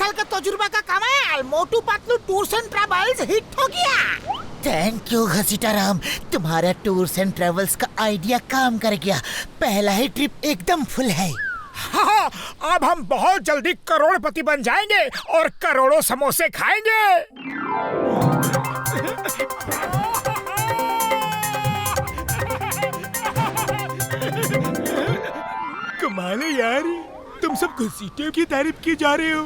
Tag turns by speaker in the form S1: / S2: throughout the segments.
S1: साल का तजुर्बा का कमाल, Motu Patlu tours and travels hit हो गया। थैंक यू घसीटाराम, तुम्हारा टूर्स एंड ट्रैवल्स का आइडिया काम कर गया। पहला ही ट्रिप एकदम फुल है।
S2: हाँ, अब हम बहुत जल्दी करोड़पति बन जाएंगे और करोड़ों समोसे खाएंगे।
S3: कमाल है यार, तुम सब घसीटे की तारीफ की जा रहे हो।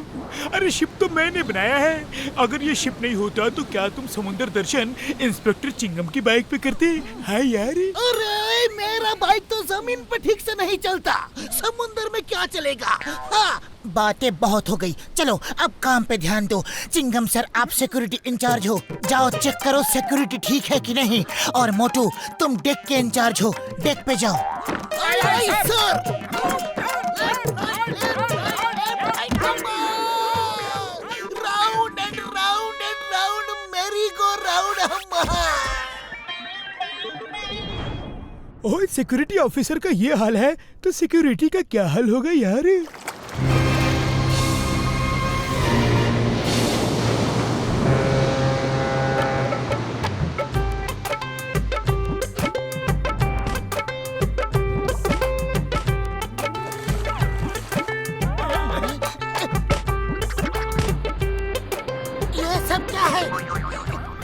S3: अरे शिप तो मैंने बनाया है। अगर ये शिप नहीं होता तो क्या तुम समुद्र दर्शन इंस्पेक्टर चिंगम की बाइक पे करते? हाय यार।
S1: अरे मेरा बाइक तो जमीन पे ठीक से नहीं चलता, समुद्र में क्या चलेगा। हाँ, बातें बहुत हो गई, चलो अब काम पे ध्यान दो। चिंगम सर, आप सिक्योरिटी इंचार्ज हो, जाओ चेक करो सिक्योरिटी ठीक है कि नहीं। और मोटू, तुम डेक के इंचार्ज हो, डेक पे जाओ। Sir round and round and round मेरी गो राउंड।
S3: ओह, सिक्योरिटी ऑफिसर का ये हाल है तो सिक्योरिटी का क्या हाल होगा यार।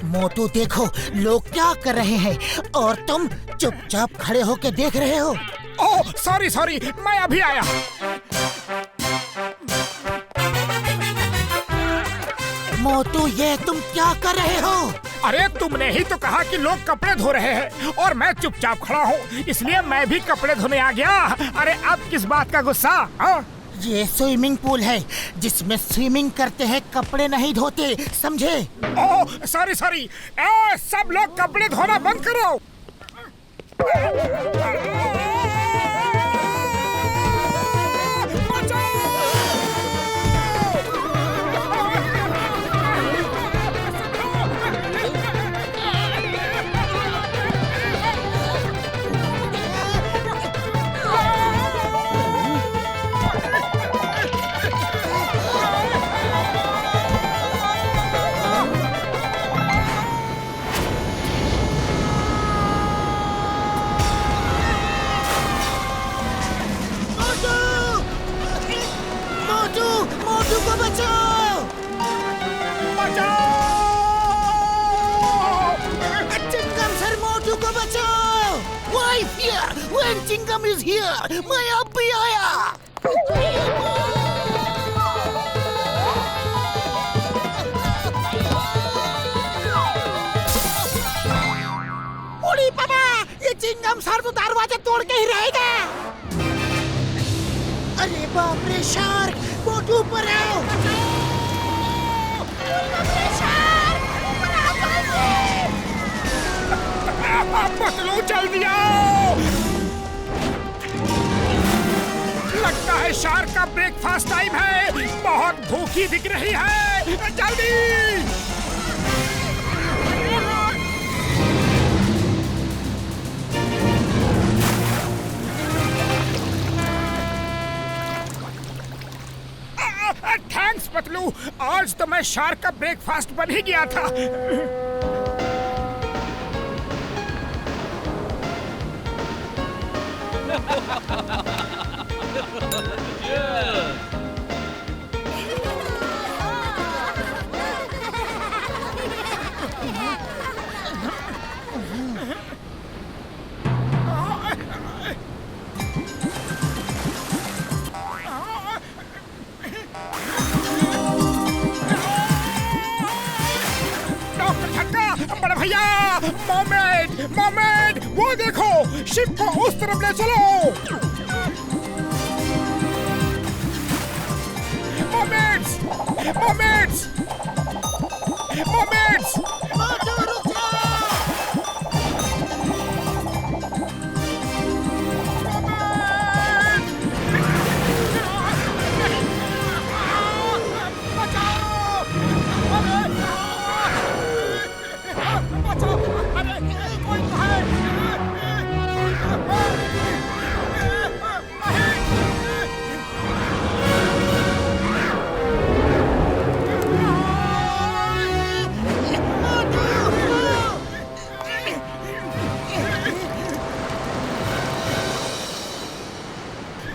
S1: मोटू देखो लोग क्या कर रहे हैं और तुम चुपचाप खड़े होके देख रहे हो।
S2: ओह सॉरी, मैं अभी आया।
S1: मोटू, ये तुम क्या कर रहे हो?
S2: अरे तुमने ही तो कहा कि लोग कपड़े धो रहे हैं और मैं चुपचाप खड़ा हूँ, इसलिए मैं भी कपड़े धोने आ गया। अरे अब किस बात का गुस्सा? हाँ?
S1: ये स्विमिंग पूल है जिसमें स्विमिंग करते हैं, कपड़े नहीं धोते, समझे?
S2: ओह सॉरी, सब लोग कपड़े धोना बंद करो।
S1: मोटू को बचाओ! चिंगम सर, मोटू को बचाओ! Wife here! When Chingam is here, मैं अब भी आया! ओली पापा, ये चिंगम सर तो दरवाजा तोड़ के ही रहेगा। अरे बाप रे, शार्क! मोटू ऊपर आओ!
S2: पतलू जल्दी आओ! लगता है शार्क का ब्रेकफास्ट टाइम है, बहुत भूखी दिख रही है, जल्दी! थैंक्स पतलू, आज तो मैं शार्क का ब्रेकफास्ट बन ही गया था। बड़े भैया, मोमेड, वो देखो, शिप को उस तरफ ले चलो। मोमेड्स!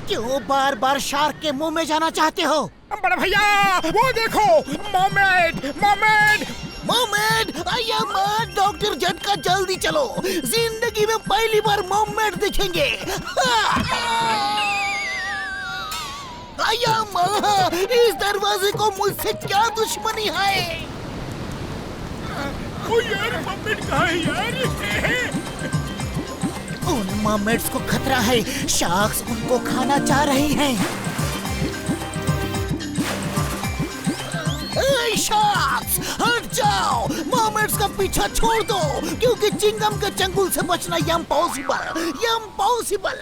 S1: क्यों बार बार शार्क के मुंह में जाना चाहते हो?
S2: बड़े भैया वो देखो, मर्मेड मर्मेड
S1: मर्मेड! आया माँ, डॉक्टर झटका, जल्दी चलो, जिंदगी में पहली बार मर्मेड देखेंगे। आया माँ, इस दरवाजे को मुझसे क्या दुश्मनी है?
S3: ओ यार, मर्मेड कहाँ है यार?
S1: उन मर्मेड्स को खतरा है, शार्क्स उनको खाना चाह रहे हैं। शार्क्स, हट जाओ, मर्मेड्स का पीछा छोड़ दो, क्योंकि चिंगम के चंगुल से बचना इम्पॉसिबल, इम्पॉसिबल।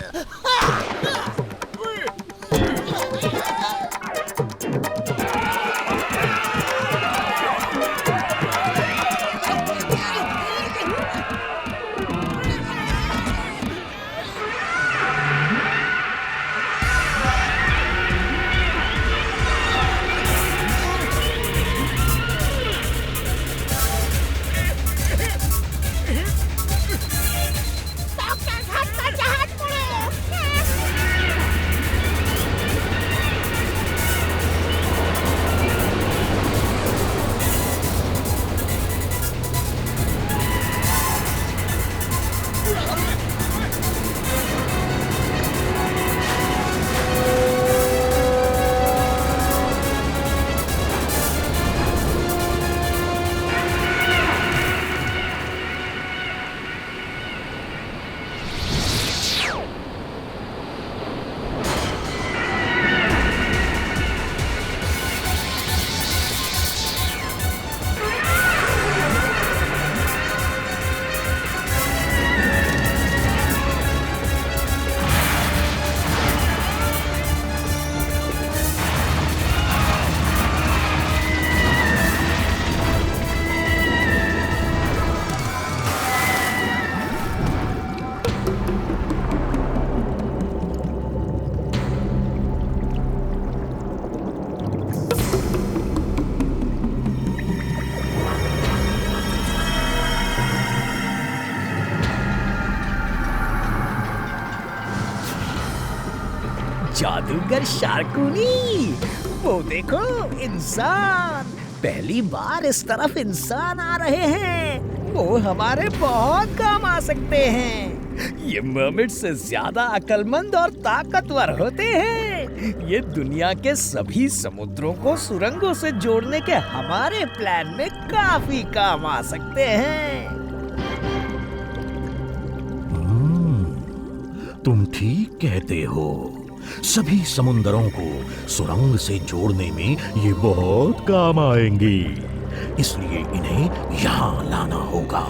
S4: जादूगर शार्कूनी, वो देखो इंसान, पहली बार इस तरफ इंसान आ रहे हैं। वो हमारे बहुत काम आ सकते हैं। ये मर्मेड से ज्यादा अक्लमंद और ताकतवर होते हैं। ये दुनिया के सभी समुद्रों को सुरंगों से जोड़ने के हमारे प्लान में काफी काम आ सकते हैं।
S5: तुम ठीक कहते हो, सभी समुंदरों को सुरंग से जोड़ने में ये बहुत काम आएंगे, इसलिए इन्हें यहाँ लाना होगा।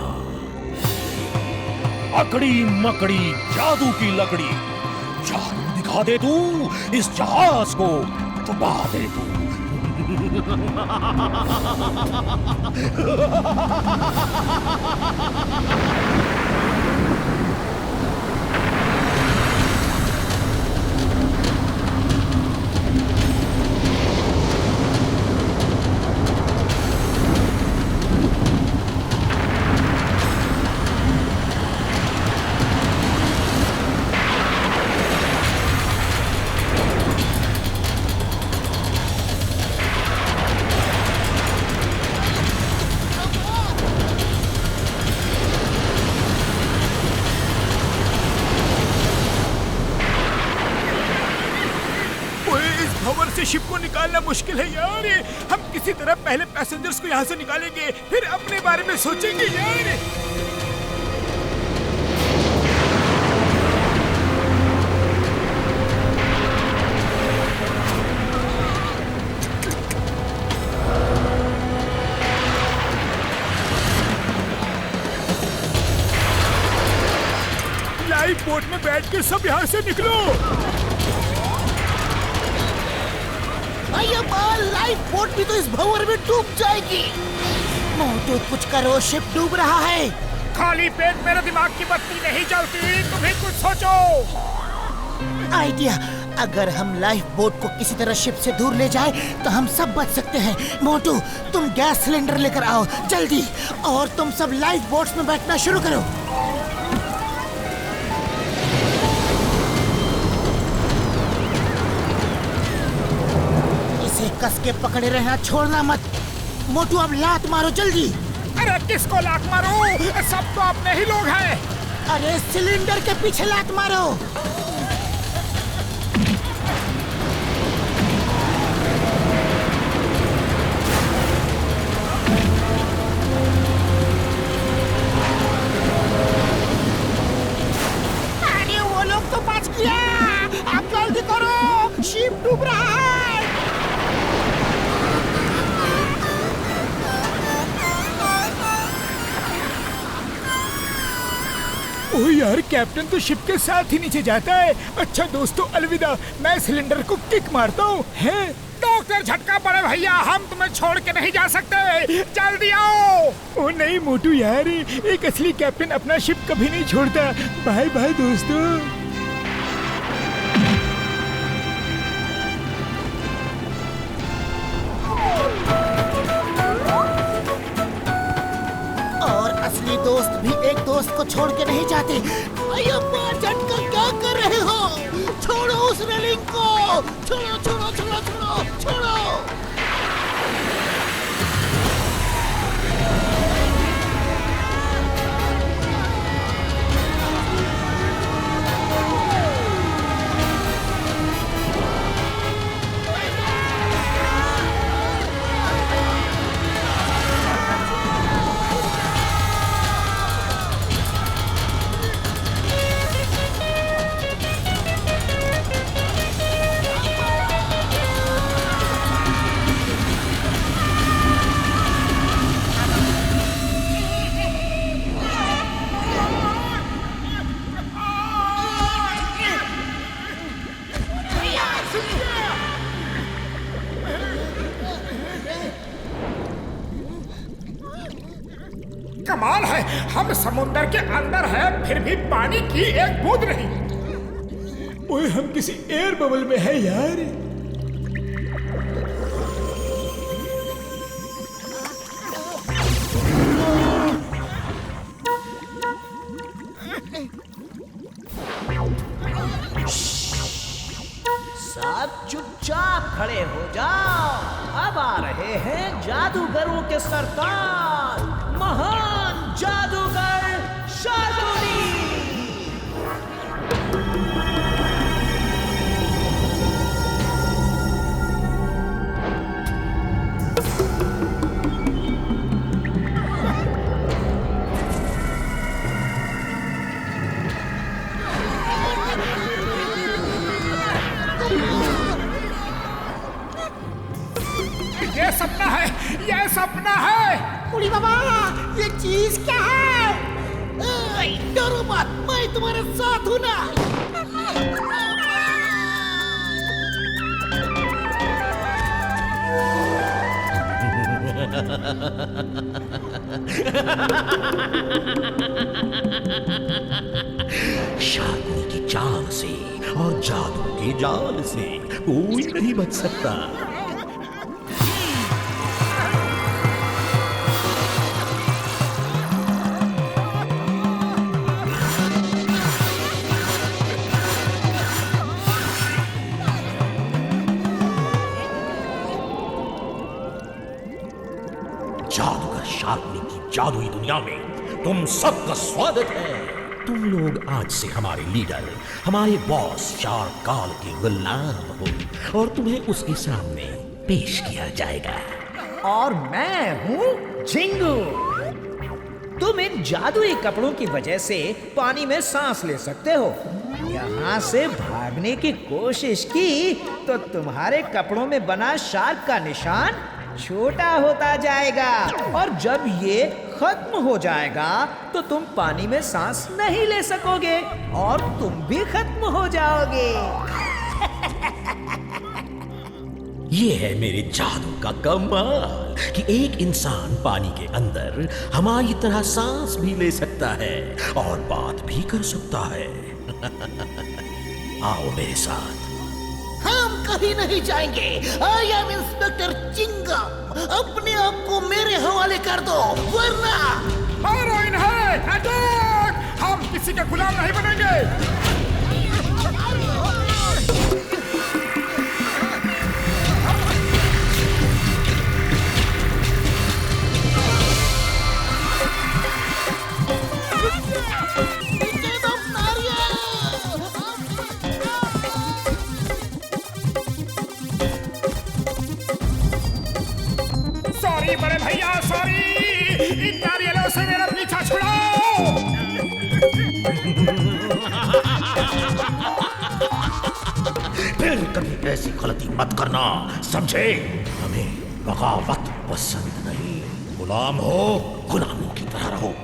S5: अकड़ी मकड़ी जादू की लकड़ी, जादू दिखा दे तू, इस जहाज को डुबा दे तू।
S3: शिप को निकालना मुश्किल है यार। हम किसी तरह पहले पैसेंजर्स को यहाँ से निकालेंगे, फिर अपने बारे में सोचेंगे यार। लाइफ बोट में बैठ के सब यहाँ से निकलो।
S1: लाइफ बोट भी तो इस भंवर में डूब जाएगी। मोटू कुछ करो, शिप डूब रहा है।
S2: खाली पेट मेरे दिमाग की बत्ती नहीं जलती, तुम्हें कुछ सोचो।
S1: आइडिया, अगर हम लाइफ बोट को किसी तरह शिप से दूर ले जाए तो हम सब बच सकते हैं। मोटू, तुम गैस सिलेंडर लेकर आओ जल्दी, और तुम सब लाइफ बोट्स में बैठना शुरू करो। कस के पकड़े रहना, छोड़ना मत। मोटू अब लात मारो जल्दी।
S2: अरे किसको लात मारूं? सब तो अपने ही लोग हैं।
S1: अरे सिलेंडर के पीछे लात मारो।
S2: अरे वो लोग तो बच गया। अब जल्दी करो, शिप डूब रहा है।
S3: ओ यार, कैप्टन तो शिप के साथ ही नीचे जाता है। अच्छा दोस्तों, अलविदा। मैं सिलेंडर को किक मारता हूँ। है
S2: डॉक्टर झटका पड़े भैया, हम तुम्हें छोड़ के नहीं जा सकते। जल्दी आओ।
S3: ओ नहीं मोटू यार, एक असली कैप्टन अपना शिप कभी नहीं छोड़ता। बाय बाय दोस्तों।
S1: और असली दोस्त भी एक दोस्त को छोड़ के नहीं जाते। अय्यप्पा, झटका क्या कर रहे हो? छोड़ो उस रेलिंग को। छोड़ो छोड़ो छोड़ो छोड़ो छोड़ो।
S2: कमाल है, हम समुंदर के अंदर हैं, फिर भी पानी की एक बूंद नहीं।
S3: ओए, हम किसी एयर बबल में है यार।
S4: सब चुपचाप खड़े हो जाओ। अब आ रहे हैं जादूगरों के सरताज, महान जादूगर शार्दूली।
S2: ये सपना है, ये सपना है।
S1: उड़ी बाबा, ये चीज क्या है? डरो मत, मैं तुम्हारे साथ हूँ ना।
S5: शार्कनी की चाल से और जादू के जाल से कोई नहीं बच सकता। जादूगर शार्कनी की जादुई दुनिया में तुम सबका स्वागत है। तुम लोग आज से हमारे लीडर, हमारे बॉस शार्क काल के गुलाम हो और तुम्हें उसके सामने पेश किया जाएगा।
S4: और मैं हूँ झिंगू। तुम इन जादुई कपड़ों की वजह से पानी में सांस ले सकते हो। यहाँ से भागने की कोशिश की तो तुम्हारे कपड़ों में बना शार्क का निशान छोटा होता जाएगा, और जब ये खत्म हो जाएगा तो तुम पानी में सांस नहीं ले सकोगे और तुम भी खत्म हो जाओगे।
S5: ये है मेरे जादू का कमाल कि एक इंसान पानी के अंदर हमारी तरह सांस भी ले सकता है और बात भी कर सकता है। आओ मेरे साथ।
S1: हम कहीं नहीं जाएंगे। I am inspector Chingam. अपने आप को मेरे हवाले कर दो, वरना
S2: मारो इन्हें, अटैक! हम किसी के गुलाम नहीं बनेंगे। बड़े भैया, सॉरी। इन नारियलों से मेरा पीछा छुड़ाओ।
S5: फिर कभी ऐसी गलती मत करना, समझे? हमें बगावत पसंद नहीं। गुलाम हो, गुलामों की तरह रहो।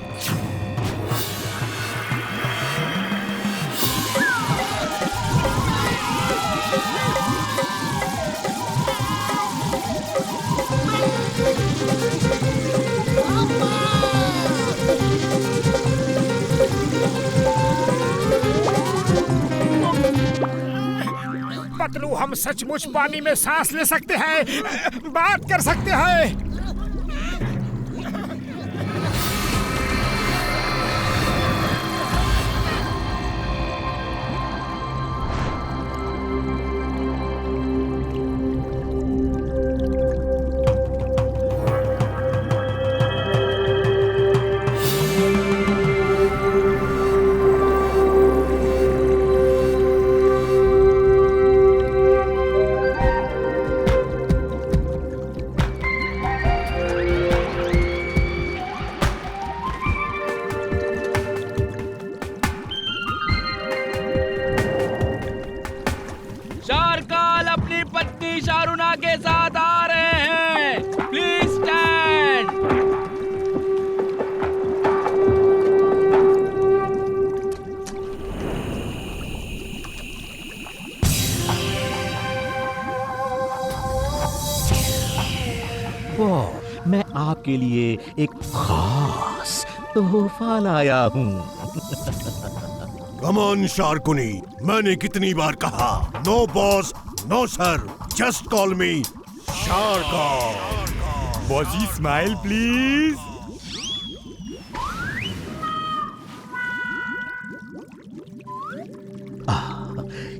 S2: पतलू, हम सचमुच पानी में सांस ले सकते हैं, बात कर सकते हैं।
S6: शारकाल अपनी पत्नी शारुना के साथ आ रहे हैं। Please stand.
S5: वाह, मैं आपके लिए एक खास तोहफा लाया हूँ।
S7: कम ऑन शार्कुनी, मैंने कितनी बार कहा, no boss, no sir, just call me shark.
S3: Bossy smile please.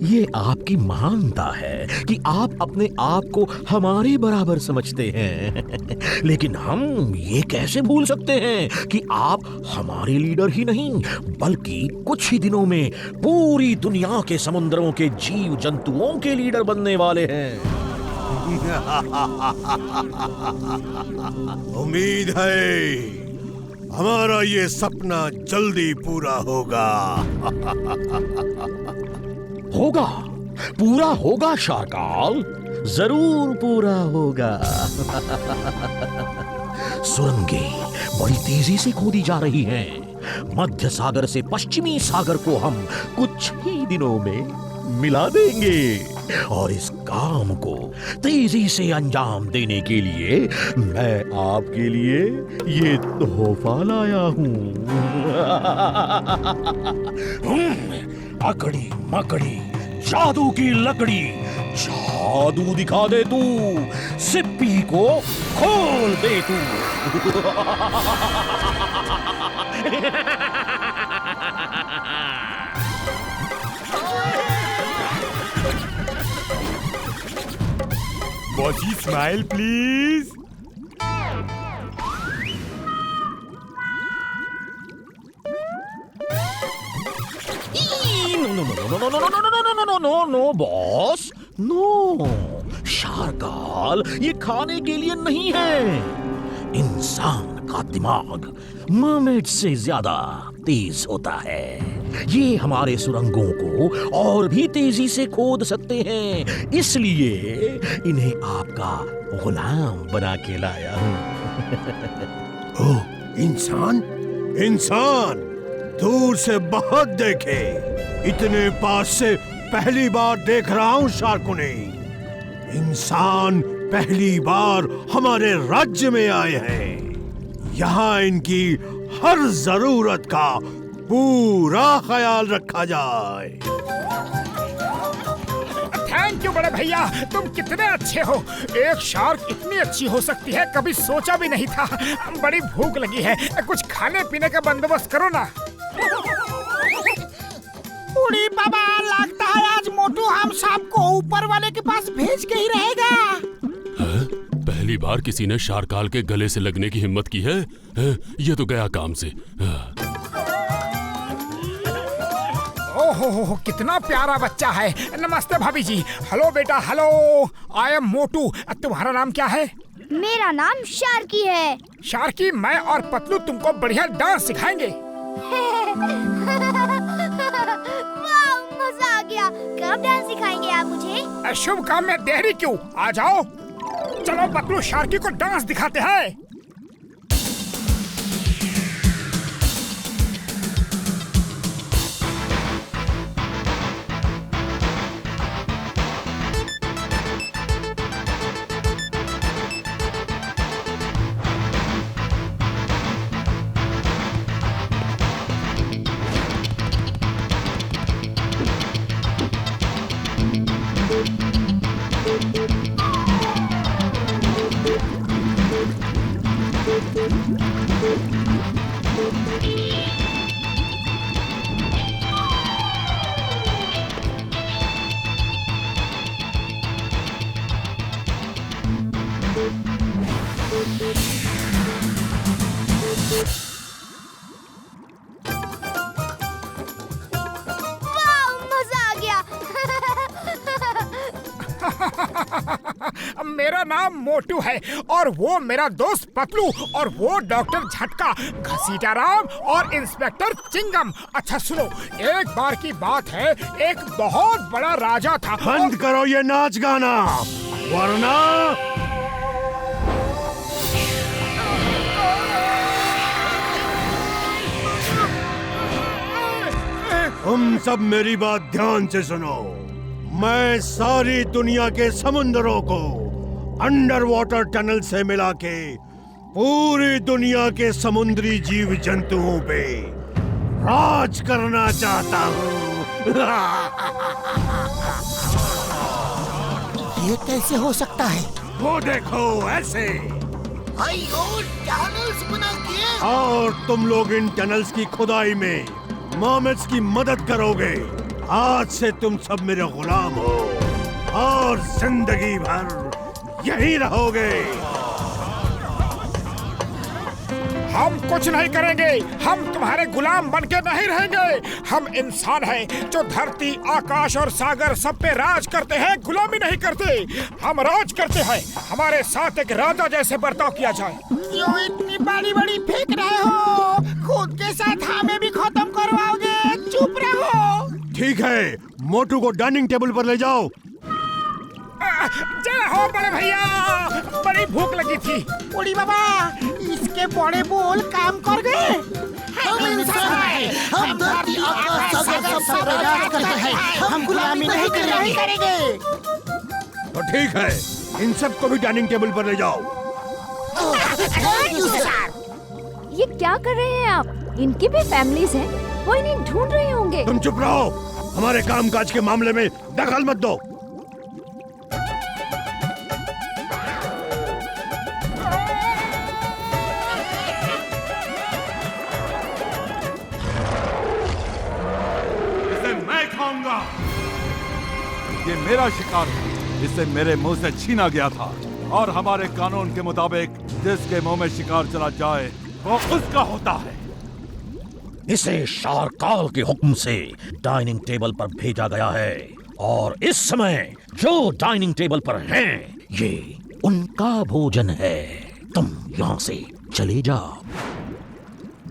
S5: ये आपकी महानता है कि आप अपने आप को हमारे बराबर समझते हैं। लेकिन हम ये कैसे भूल सकते हैं कि आप हमारे लीडर ही नहीं, बल्कि कुछ ही दिनों में पूरी दुनिया के समुद्रों के जीव जंतुओं के लीडर बनने वाले हैं।
S7: उम्मीद है हमारा ये सपना जल्दी पूरा होगा।
S5: होगा, पूरा होगा शार्काल, जरूर पूरा होगा। सुरंगें बड़ी तेजी से खोदी जा रही हैं। मध्य सागर से पश्चिमी सागर को हम कुछ ही दिनों में मिला देंगे। और इस काम को तेजी से अंजाम देने के लिए मैं आपके लिए ये तोहफा लाया हूं। अकड़ी मकड़ी जादू की लकड़ी, जादू दिखा दे तू, सिप्पी को खोल दे तू।
S3: Bossy smile please.
S5: No boss, no. शार्काल ये खाने के लिए नहीं है। इंसान का दिमाग मर्मेड से ज्यादा तेज होता है। ये हमारे सुरंगों को और भी तेजी से खोद सकते हैं, इसलिए इन्हें आपका गुलाम बना के लाया हूं।
S7: ओह, इंसान? इंसान दूर से बहुत देखे, इतने पास से पहली बार देख रहा हूं शार्कुनी। इंसान पहली बार हमारे राज्य में आए हैं। यहाँ इनकी हर जरूरत का पूरा ख्याल रखा जाए।
S2: थैंक यू बड़े भैया, तुम कितने अच्छे हो। एक शार्क इतनी अच्छी हो सकती है, कभी सोचा भी नहीं था। बड़ी भूख लगी है, कुछ खाने पीने का बंदोबस्त करो ना।
S1: उड़ी बाबा, लगता है आज मोटू हम सबको ऊपर वाले के पास भेज के ही रहेगा।
S8: है? पहली बार किसी ने शार्काल के गले से लगने की हिम्मत की है? ये तो गया काम से।
S2: ओहो, कितना प्यारा बच्चा है। नमस्ते भाभी जी। हेलो बेटा, हेलो। आई एम मोटू। तुम्हारा नाम क्या है?
S9: मेरा नाम शार्की है।
S2: शार्की, मैं और पतलू तुमको बढ़िया डांस सिखाएंगे।
S9: वाह, मजा आ गया। कब डांस सिखाएंगे आप मुझे?
S2: शुभ काम में देरी क्यों, आ जाओ। चलो पतलू, शार्की को डांस दिखाते हैं। मेरा नाम मोटू है और वो मेरा दोस्त पतलू और वो डॉक्टर झटका, घसीटा राम और इंस्पेक्टर चिंगम। अच्छा सुनो, एक बार की बात है, एक बहुत बड़ा राजा था।
S7: बंद करो ये नाच गाना, वरना तुम सब मेरी बात ध्यान से सुनो। मैं सारी दुनिया के समुद्रों को अंडर वाटर टनल से मिला के पूरी दुनिया के समुद्री जीव जंतुओं पे राज करना चाहता हूँ।
S1: ये कैसे हो सकता है?
S7: वो देखो ऐसे।
S1: टनल्स बना के।
S7: और तुम लोग इन टनल्स की खुदाई में मोमेट्स की मदद करोगे। आज से तुम सब मेरे गुलाम हो और जिंदगी भर यहीं रहोगे।
S2: हम कुछ नहीं करेंगे, हम तुम्हारे गुलाम बनके नहीं रहेंगे। हम इंसान हैं जो धरती, आकाश और सागर सब पे राज करते हैं, गुलामी नहीं करते। हम राज करते हैं, हमारे साथ एक राजा जैसे बर्ताव किया जाए।
S1: क्यों इतनी बड़ी बड़ी फेंक रहे हो? खुद के साथ हमें भी खत्म करवाओगे? चुप रहो।
S7: ठीक है, मोटू को डाइनिंग टेबल पर ले जाओ।
S2: जय हो बड़े भैया, बड़ी भूख लगी थी।
S1: उड़ी बाबा, इसके बड़े बोल काम कर गए। हम इंसान हैं, हम धरती, आकाश, सागर सब पर राज करते हैं। हम गुलामी नहीं करेंगे।
S7: तो ठीक है, इन सबको भी डाइनिंग टेबल पर ले जाओ।
S10: ये क्या कर रहे हैं आप? इनकी भी फैमिलीज हैं, वो इन्हें ढूंढ रहे होंगे।
S7: तुम चुप रहो, हमारे कामकाज के मामले में दखल मत दो।
S11: इसे मैं खाऊंगा। ये मेरा शिकार है, इसे मेरे मुंह से छीना गया था और हमारे कानून के मुताबिक जिसके मुंह में शिकार चला जाए वो उसका होता है।
S5: इसे शारकाल के हुक्म से डाइनिंग टेबल पर भेजा गया है और इस समय जो डाइनिंग टेबल पर हैं, ये उनका भोजन है। तुम यहाँ से चले जाओ।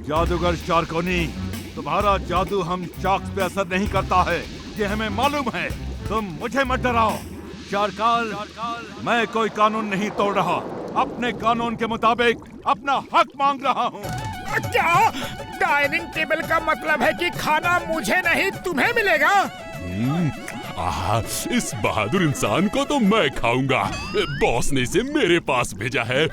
S11: जादूगर शार्कोनी, तुम्हारा जादू हम शार्क्स पे असर नहीं करता है, ये हमें मालूम है। तुम मुझे मत डराओ। शारकाल, मैं कोई कानून नहीं तोड़ रहा, अपने कानून के मुताबिक अपना हक मांग रहा हूँ।
S2: क्या? डाइनिंग टेबल का मतलब है कि खाना मुझे नहीं तुम्हें मिलेगा?
S8: इस बहादुर इंसान को तो मैं खाऊंगा। बॉस ने इसे मेरे पास भेजा है।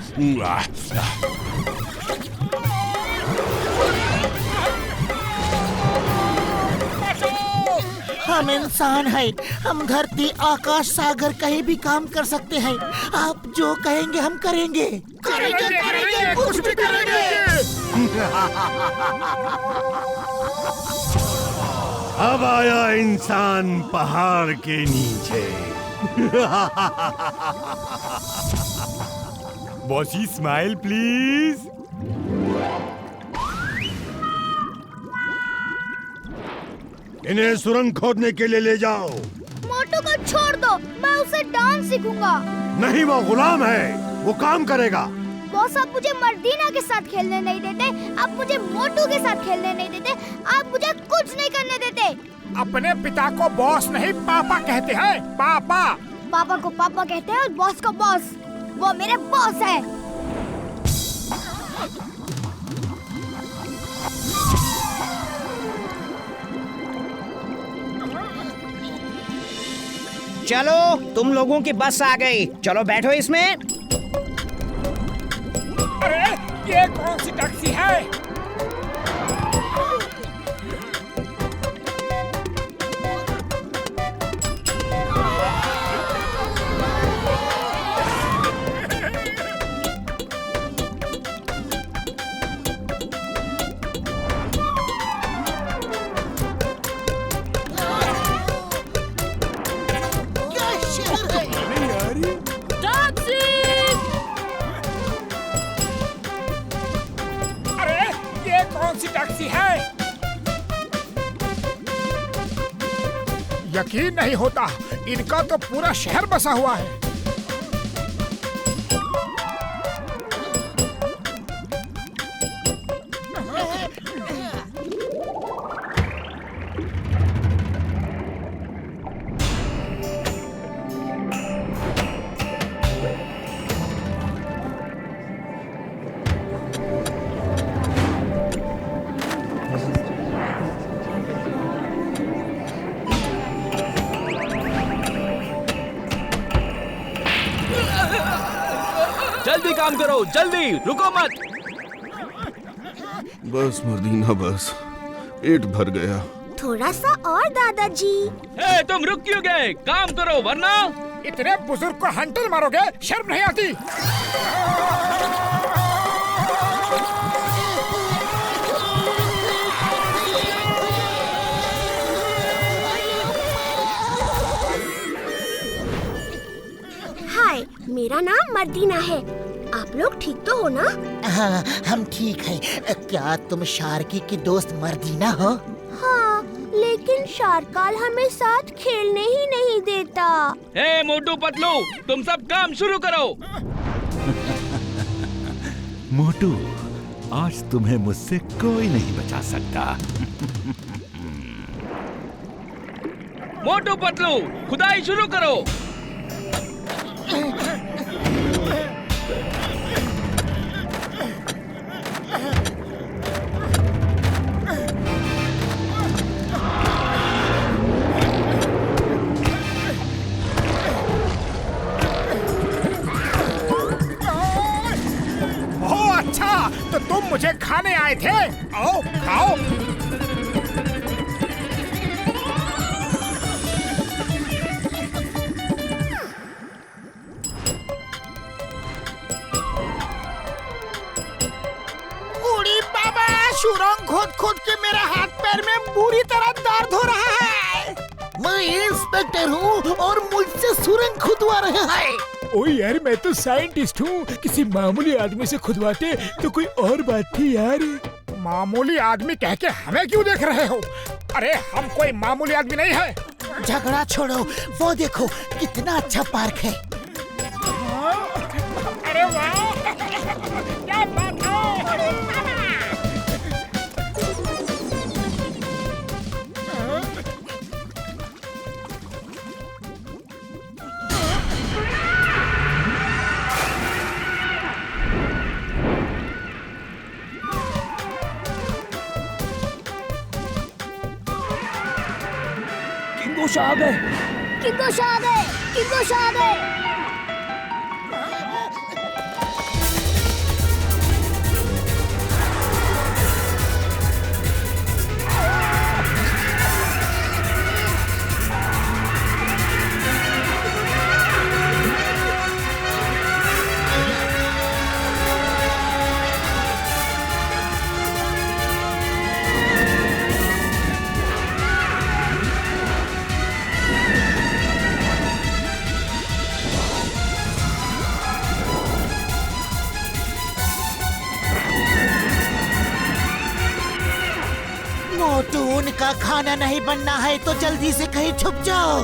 S1: हम इंसान हैं, हम धरती, आकाश, सागर कहीं भी काम कर सकते हैं। आप जो कहेंगे हम करेंगे। करेंगे, कुछ भी करेंगे।
S7: अब आया इंसान पहाड़ के नीचे।
S3: Bossy smile please.
S7: इन्हें सुरंग खोदने के लिए ले जाओ।
S9: मोटू को छोड़ दो, मैं उसे डांस सीखूंगा।
S7: नहीं, वो गुलाम है। वो काम करेगा।
S9: बॉस आप मुझे मर्दीना के साथ खेलने नहीं देते, आप मुझे मोटू के साथ खेलने नहीं देते, आप मुझे कुछ नहीं करने देते।
S2: अपने पिता को बॉस नहीं पापा कहते हैं, पापा।
S9: पापा को पापा कहते हैं और बॉस को बॉस। वो मेरे बॉस है।
S4: चलो तुम लोगों की बस आ गई, चलो बैठो इसमें।
S2: अरे ये कौन सी टैक्सी है? टैक्सी है। यकीन नहीं होता, इनका तो पूरा शहर बसा हुआ है।
S6: जल्दी काम करो, जल्दी, रुको मत।
S12: बस मर्दीना बस, पेट भर गया।
S9: थोड़ा सा और दादाजी।
S6: तुम रुक क्यों गए? काम करो वरना।
S2: इतने बुजुर्ग को हंटर मारोगे, शर्म नहीं आती?
S9: हाय, मेरा नाम मर्दीना है। आप लोग ठीक तो हो ना?
S1: हाँ, हम ठीक हैं। क्या तुम शार्की की दोस्त मर्दीना हो?
S9: हाँ, लेकिन शारकाल हमें साथ खेलने ही नहीं देता।
S6: मोटू पतलू, तुम सब काम शुरू करो।
S11: मोटू, आज तुम्हें मुझसे कोई नहीं बचा सकता।
S6: मोटू पतलू, खुदाई शुरू करो।
S2: अच्छा, तो तुम मुझे खाने आए थे? आओ, खाओ। उड़ी बाबा, सुरंग खोद के मेरे हाथ पैर में बुरी तरह दर्द हो रहा है।
S1: मैं इंस्पेक्टर हूँ और मुझसे सुरंग खुदवा रहे हैं।
S3: ओ यार, मैं तो साइंटिस्ट हूँ, किसी मामूली आदमी से खुदवाते तो कोई और बात थी यार।
S2: मामूली आदमी कह के हमें क्यों देख रहे हो? अरे हम कोई मामूली आदमी नहीं है।
S1: झगड़ा छोड़ो, वो देखो कितना अच्छा पार्क है।
S2: अरे वाह, क्या बात है।
S6: किंगोश आ गए।
S9: किंगोश आ गए, किंगोश आ गए।
S1: मोटू, उनका खाना नहीं बनना है तो जल्दी से कहीं छुप जाओ।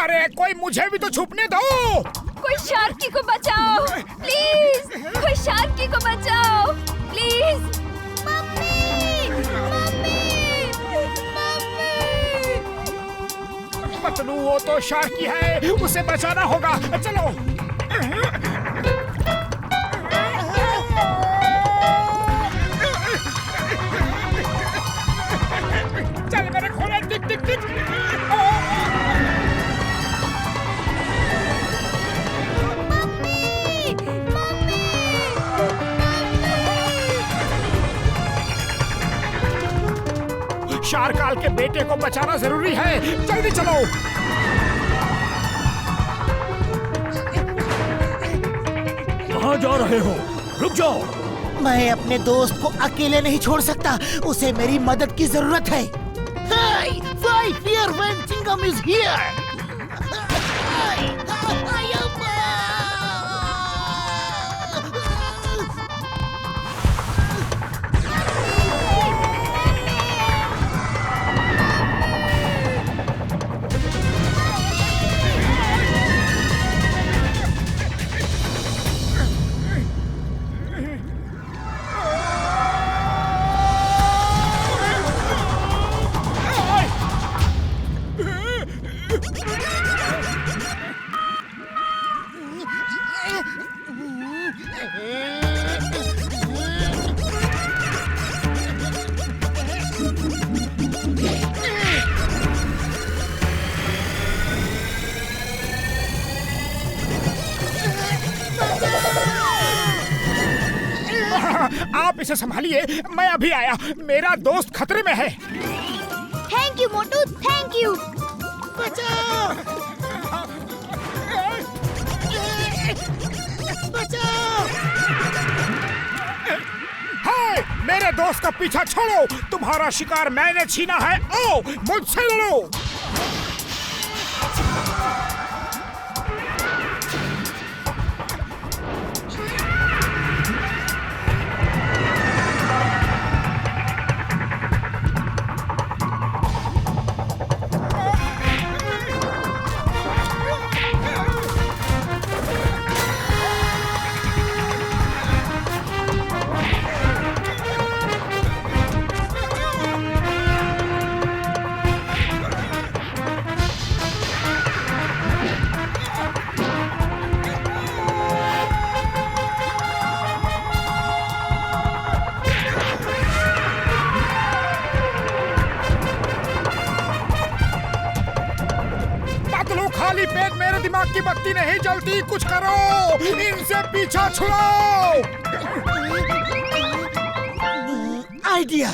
S2: अरे कोई मुझे भी तो छुपने दो।
S10: कोई शार्की को बचाओ प्लीज, कोई शार्की को बचाओ प्लीज।
S2: पतलू वो तो शार्की है, उसे बचाना होगा। चलो। चल मेरे खोले, टिक टिक टिक। शारकाल के बेटे को बचाना जरूरी है, जल्दी चलो।
S7: कहाँ जा रहे हो? रुक जाओ।
S1: मैं अपने दोस्त को अकेले नहीं छोड़ सकता, उसे मेरी मदद की जरूरत है। Hey, why fear when Chingam is here?
S2: आप इसे संभालिए, मैं अभी आया। मेरा दोस्त खतरे में है।
S9: Thank you Motu, thank you.
S1: बचाओ! बचाओ!
S2: हाय, मेरे दोस्त का पीछा छोड़ो। तुम्हारा शिकार मैंने छीना है। ओ, मुझसे लड़ो। खाली पेट मेरे दिमाग की बत्ती नहीं जलती। कुछ करो, इनसे पीछा छुड़ाओ।
S1: आइडिया।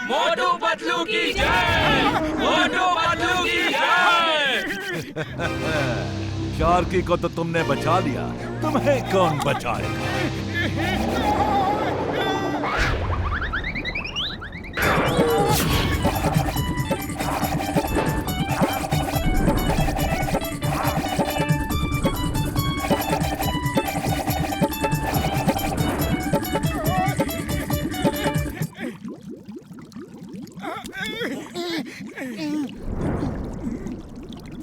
S6: मोटू पतलू की जय, मोटू पतलू की जय।
S11: शार्की को तो तुमने बचा लिया, तुम्हें कौन बचाएगा?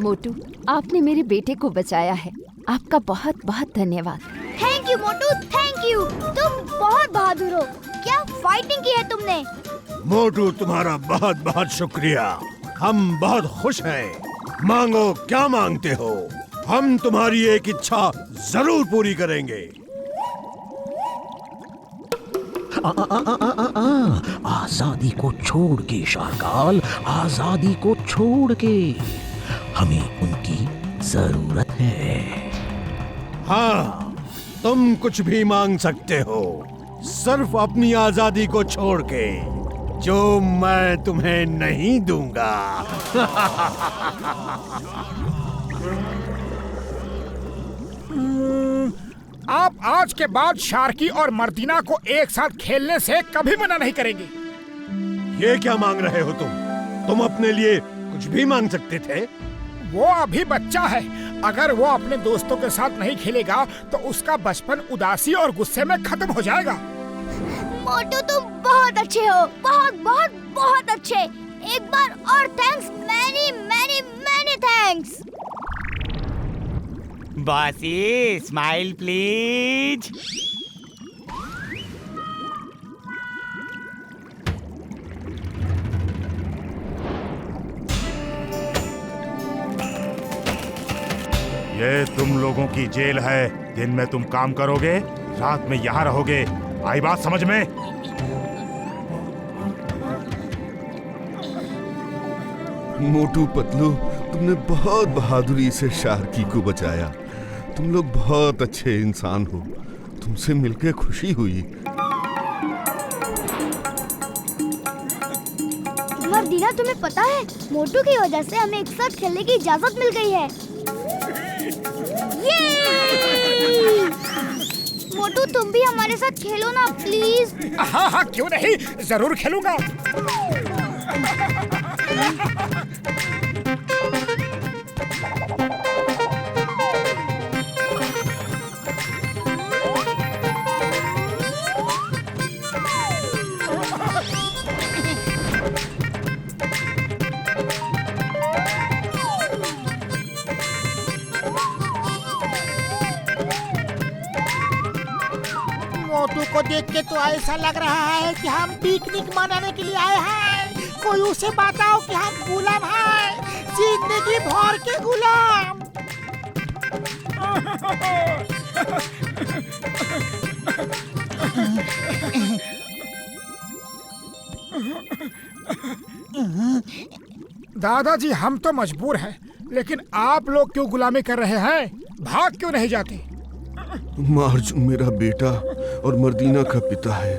S10: मोटू, आपने मेरे बेटे को बचाया है, आपका बहुत बहुत धन्यवाद।
S9: Thank you Motu, thank you. तुम बहुत बहादुर हो। क्या फाइटिंग की है तुमने।
S7: मोटू, तुम्हारा बहुत बहुत शुक्रिया। हम बहुत खुश हैं। मांगो, क्या मांगते हो? हम तुम्हारी एक इच्छा जरूर पूरी करेंगे।
S5: आजादी को छोड़ के शारकाल, आजादी को छोड़ के। हमें उनकी जरूरत है।
S7: हाँ, तुम कुछ भी मांग सकते हो। सिर्फ अपनी आजादी को छोड़ के, जो मैं तुम्हें नहीं दूंगा।
S2: आप आज के बाद शार्की और मर्दीना को एक साथ खेलने से कभी मना नहीं करेंगे।
S7: ये क्या मांग रहे हो तुम अपने लिए कुछ भी मांग सकते थे।
S2: वो अभी बच्चा है, अगर वो अपने दोस्तों के साथ नहीं खेलेगा तो उसका बचपन उदासी और गुस्से में खत्म हो जाएगा।
S9: मोटू तुम बहुत अच्छे हो, बहुत बहुत बहुत अच्छे। एक बार और thanks, many many many thanks.
S13: Bossy smile please.
S11: ये तुम लोगों की जेल है। दिन में तुम काम करोगे, रात में यहाँ रहोगे। आई बात समझ में?
S12: मोटू पतलू, तुमने बहुत बहादुरी से शार्की को बचाया। तुम लोग बहुत अच्छे इंसान हो। तुमसे मिलकर खुशी हुई।
S9: मर्दीना, तुम्हें पता है मोटू की वजह से हमें एक साथ खेलने की इजाजत मिल गई है। ये! मोटू तुम भी हमारे साथ खेलो ना प्लीज।
S2: हाँ हाँ क्यों नहीं, जरूर खेलूंगा।
S1: मोटू को देख के तो ऐसा लग रहा है कि हम पिकनिक मनाने के लिए आए हैं। कोई उसे बताओ कि हम गुलाम हैं, जिंदगी भर के गुलाम।
S2: दादाजी हम तो मजबूर हैं, लेकिन आप लोग क्यों गुलामी कर रहे हैं? भाग क्यों नहीं जाते?
S12: मार्जुन मेरा बेटा और मर्दीना का पिता है।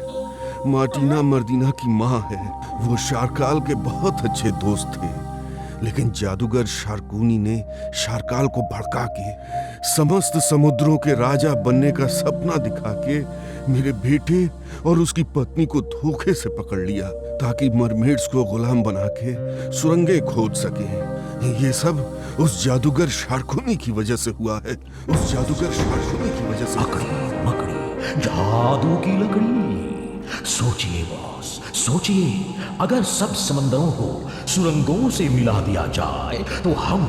S12: मार्टिना मर्दीना की माँ है। वो शारकाल के बहुत अच्छे दोस्त थे, लेकिन जादूगर शार्कूनी ने शारकाल को भड़का के समस्त समुद्रों के राजा बनने का सपना दिखा के मेरे बेटे और उसकी पत्नी को धोखे से पकड़ लिया, ताकि मरमेड्स को गुलाम बना के सुरंगें खोद सके। ये सब उस जादूगर शार्कूनी की वजह से हुआ है। उस जादूगर शार्कूनी की वजह से।
S5: मकड़ी, जादू की लकड़ी। सोचिए बॉस, सोचिए, अगर सब समंदरों को सुरंगों से मिला दिया जाए तो हम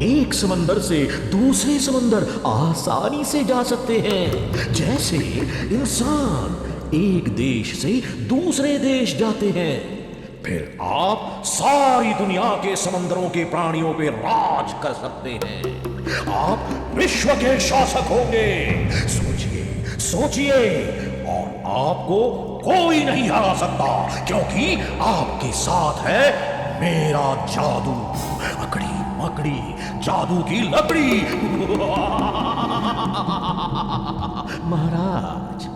S5: एक समंदर से दूसरे समंदर आसानी से जा सकते हैं, जैसे इंसान एक देश से दूसरे देश जाते हैं। फिर आप सारी दुनिया के समंदरों के प्राणियों पे राज कर सकते हैं। आप विश्व के शासक होंगे। सोचिए, सोचिए, और आपको कोई नहीं हरा सकता, क्योंकि आपके साथ है मेरा जादू। अकड़ी मकड़ी, जादू की लकड़ी। महाराज,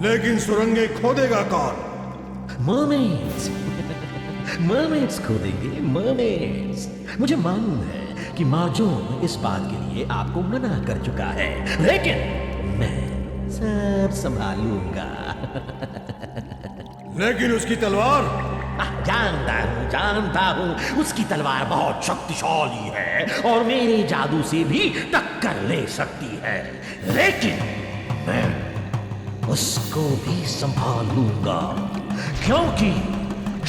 S7: लेकिन सुरंगें खोदेगा कौन?
S5: मर्मेड्स। मर्मेड्स खोदेंगे, मर्मेड्स। मुझे मालूम है कि मार्जोन इस बात के लिए आपको मना कर चुका है, लेकिन मैं सब संभालूंगा।
S7: लेकिन उसकी तलवार?
S5: जानता हूँ, उसकी तलवार बहुत शक्तिशाली है और मेरे जादू से भी टक्कर ले सकती है, लेकिन मैं उसको भी संभालूंगा, क्योंकि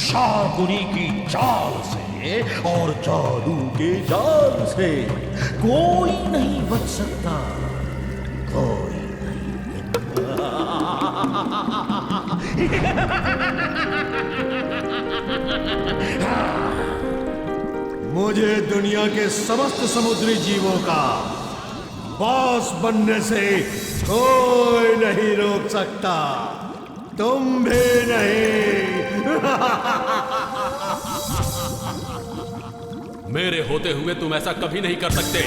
S5: शार्कूनी की चाल से और जादू के जाल से कोई नहीं बच सकता, कोई
S7: मुझे दुनिया के समस्त समुद्री जीवों का बॉस बनने से कोई नहीं रोक सकता, तुम भी नहीं।
S8: मेरे होते हुए तुम ऐसा कभी नहीं कर सकते।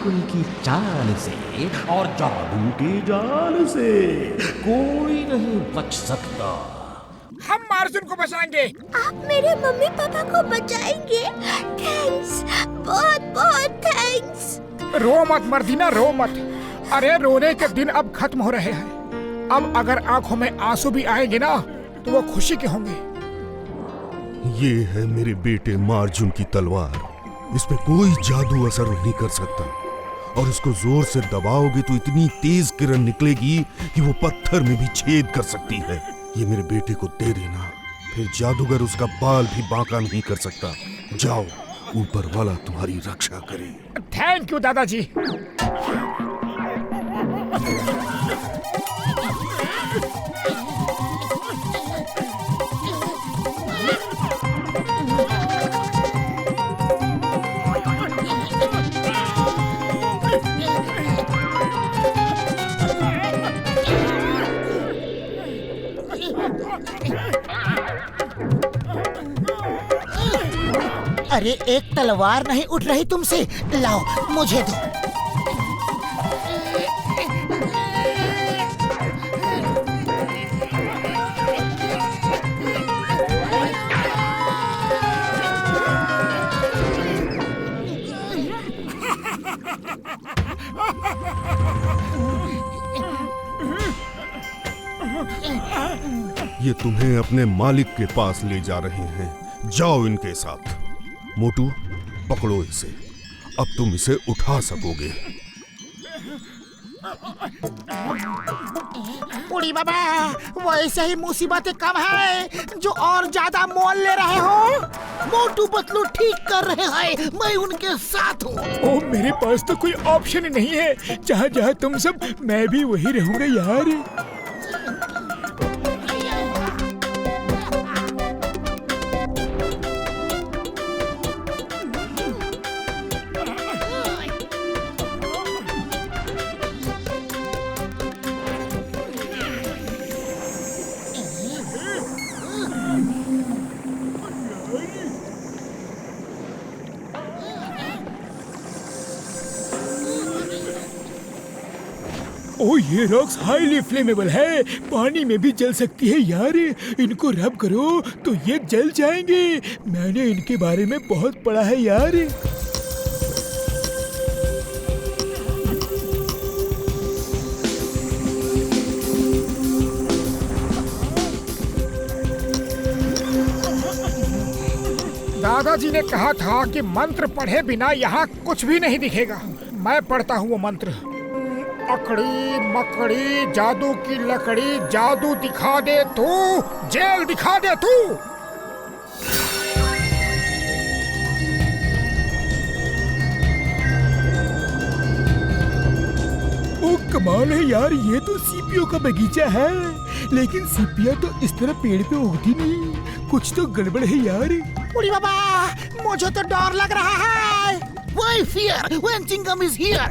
S5: शार्कुनी की चाल से और जादू के जाल से कोई नहीं बच सकता।
S2: हम अर्जुन को बचाएंगे।
S9: आप मेरे मम्मी पापा को बचाएंगे। थैंक्स, बहुत बहुत थैंक्स।
S2: रो मत मर्दीना, रो मत। अरे रोने के दिन अब खत्म हो रहे हैं। अब अगर आंखों में आंसू भी आएंगे ना तो वो खुशी के होंगे।
S12: ये है मेरे बेटे मार्जुन की तलवार। इस पे कोई जादू असर नहीं कर सकता और इसको जोर से दबाओगे तो इतनी तेज किरण निकलेगी कि वो पत्थर में भी छेद कर सकती है। ये मेरे बेटे को दे देना, फिर जादूगर उसका बाल भी बांका नहीं कर सकता। जाओ, ऊपर वाला तुम्हारी रक्षा करे।
S2: थैंक यू दादाजी।
S1: अरे एक तलवार नहीं उठ रही तुमसे, लाओ मुझे दो।
S12: ये तुम्हें अपने मालिक के पास ले जा रहे हैं। जाओ इनके साथ। मोटू, पकड़ो इसे। अब तुम इसे उठा सकोगे।
S1: उड़ी बाबा, वैसे ही मुसीबतें कम है जो और ज्यादा मोल ले रहे हो। मोटू पतलू ठीक कर रहे हैं, मैं उनके साथ हूँ।
S3: ओ, मेरे पास तो कोई ऑप्शन ही नहीं है। जहाँ जहाँ तुम सब, मैं भी वही रहूंगा यार। ओ, ये रॉक्स हाईली फ्लेमेबल है, पानी में भी जल सकती है यार। इनको रब करो तो ये जल जाएंगे। मैंने इनके बारे में बहुत पढ़ा है यार।
S2: दादाजी ने कहा था कि मंत्र पढ़े बिना यहाँ कुछ भी नहीं दिखेगा। मैं पढ़ता हूँ वो मंत्र। अकड़ी मकड़ी जादू की लकड़ी, जादू दिखा दे तू, जेल दिखा दे तू।
S3: ओ कमाल है यार, ये तो सीपियों का बगीचा है। लेकिन सीपियाँ तो इस तरह पेड़ पे उगती नहीं। कुछ तो गड़बड़ है यार।
S1: उड़ी बाबा, मुझे तो डर लग रहा है। Why fear when Chingam is here?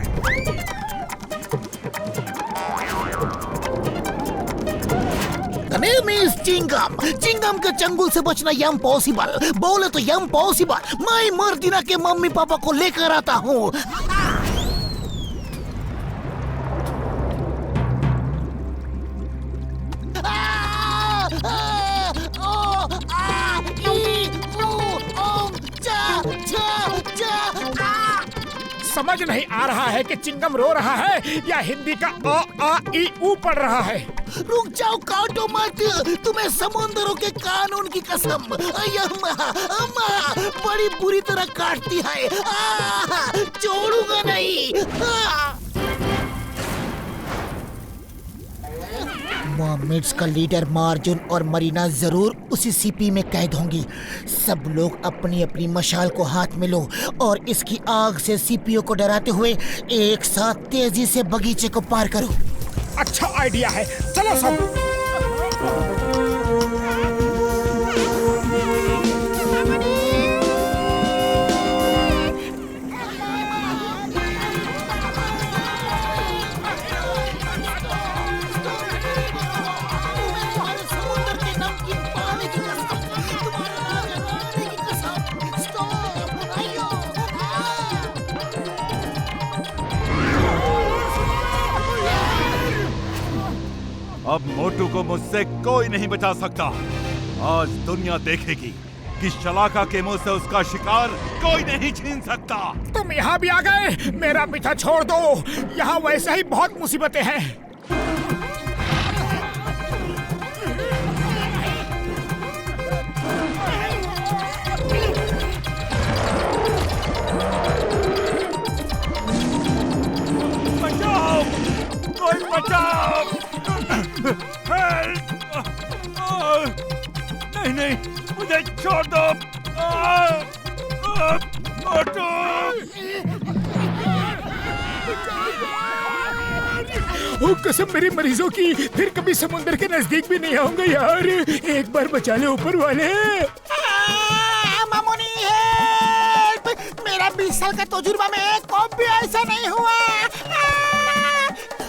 S1: The name is Chingam. Chingam के चंगुल से बचना इम्पॉसिबल। बोले तो इम्पॉसिबल। मैं मर्दिना के मम्मी पापा को लेकर आता हूँ।
S2: समझ नहीं आ रहा है कि चिंगम रो रहा है या हिंदी का अ आ ई ऊ पढ़ रहा है।
S1: रुक जाओ, काटो मत। तुम्हें समुद्रों के कानून की कसम, अम्मा बड़ी बुरी तरह काटती है। छोड़ूंगा नहीं। मर्मेड्स का लीडर मार्जुन और मरीना जरूर उसी सीपी में कैद होंगी। सब लोग अपनी अपनी मशाल को हाथ में लो और इसकी आग से सीपीओ को डराते हुए एक साथ तेजी से बगीचे को पार करो।
S2: अच्छा आइडिया है, चलो सब।
S11: अब मोटू को मुझसे कोई नहीं बचा सकता। आज दुनिया देखेगी कि शलाका के मुंह से उसका शिकार कोई नहीं छीन सकता।
S2: तुम यहाँ भी आ गए? मेरा पीछा छोड़ दो, यहाँ वैसे ही बहुत मुसीबतें हैं।
S11: बचाओ! कोई बचाओ! हेल्प! नहीं नहीं, मुझे छोड़ दो। मोटू!
S2: ओ कसम मेरी मरीजों की, फिर कभी समुद्र के नजदीक भी नहीं आऊंगा यार। एक बार बचा ले ऊपर वाले।
S1: मामूनी हेल्प! मेरा 20 साल का तजुर्बा में कभी भी ऐसा नहीं हुआ।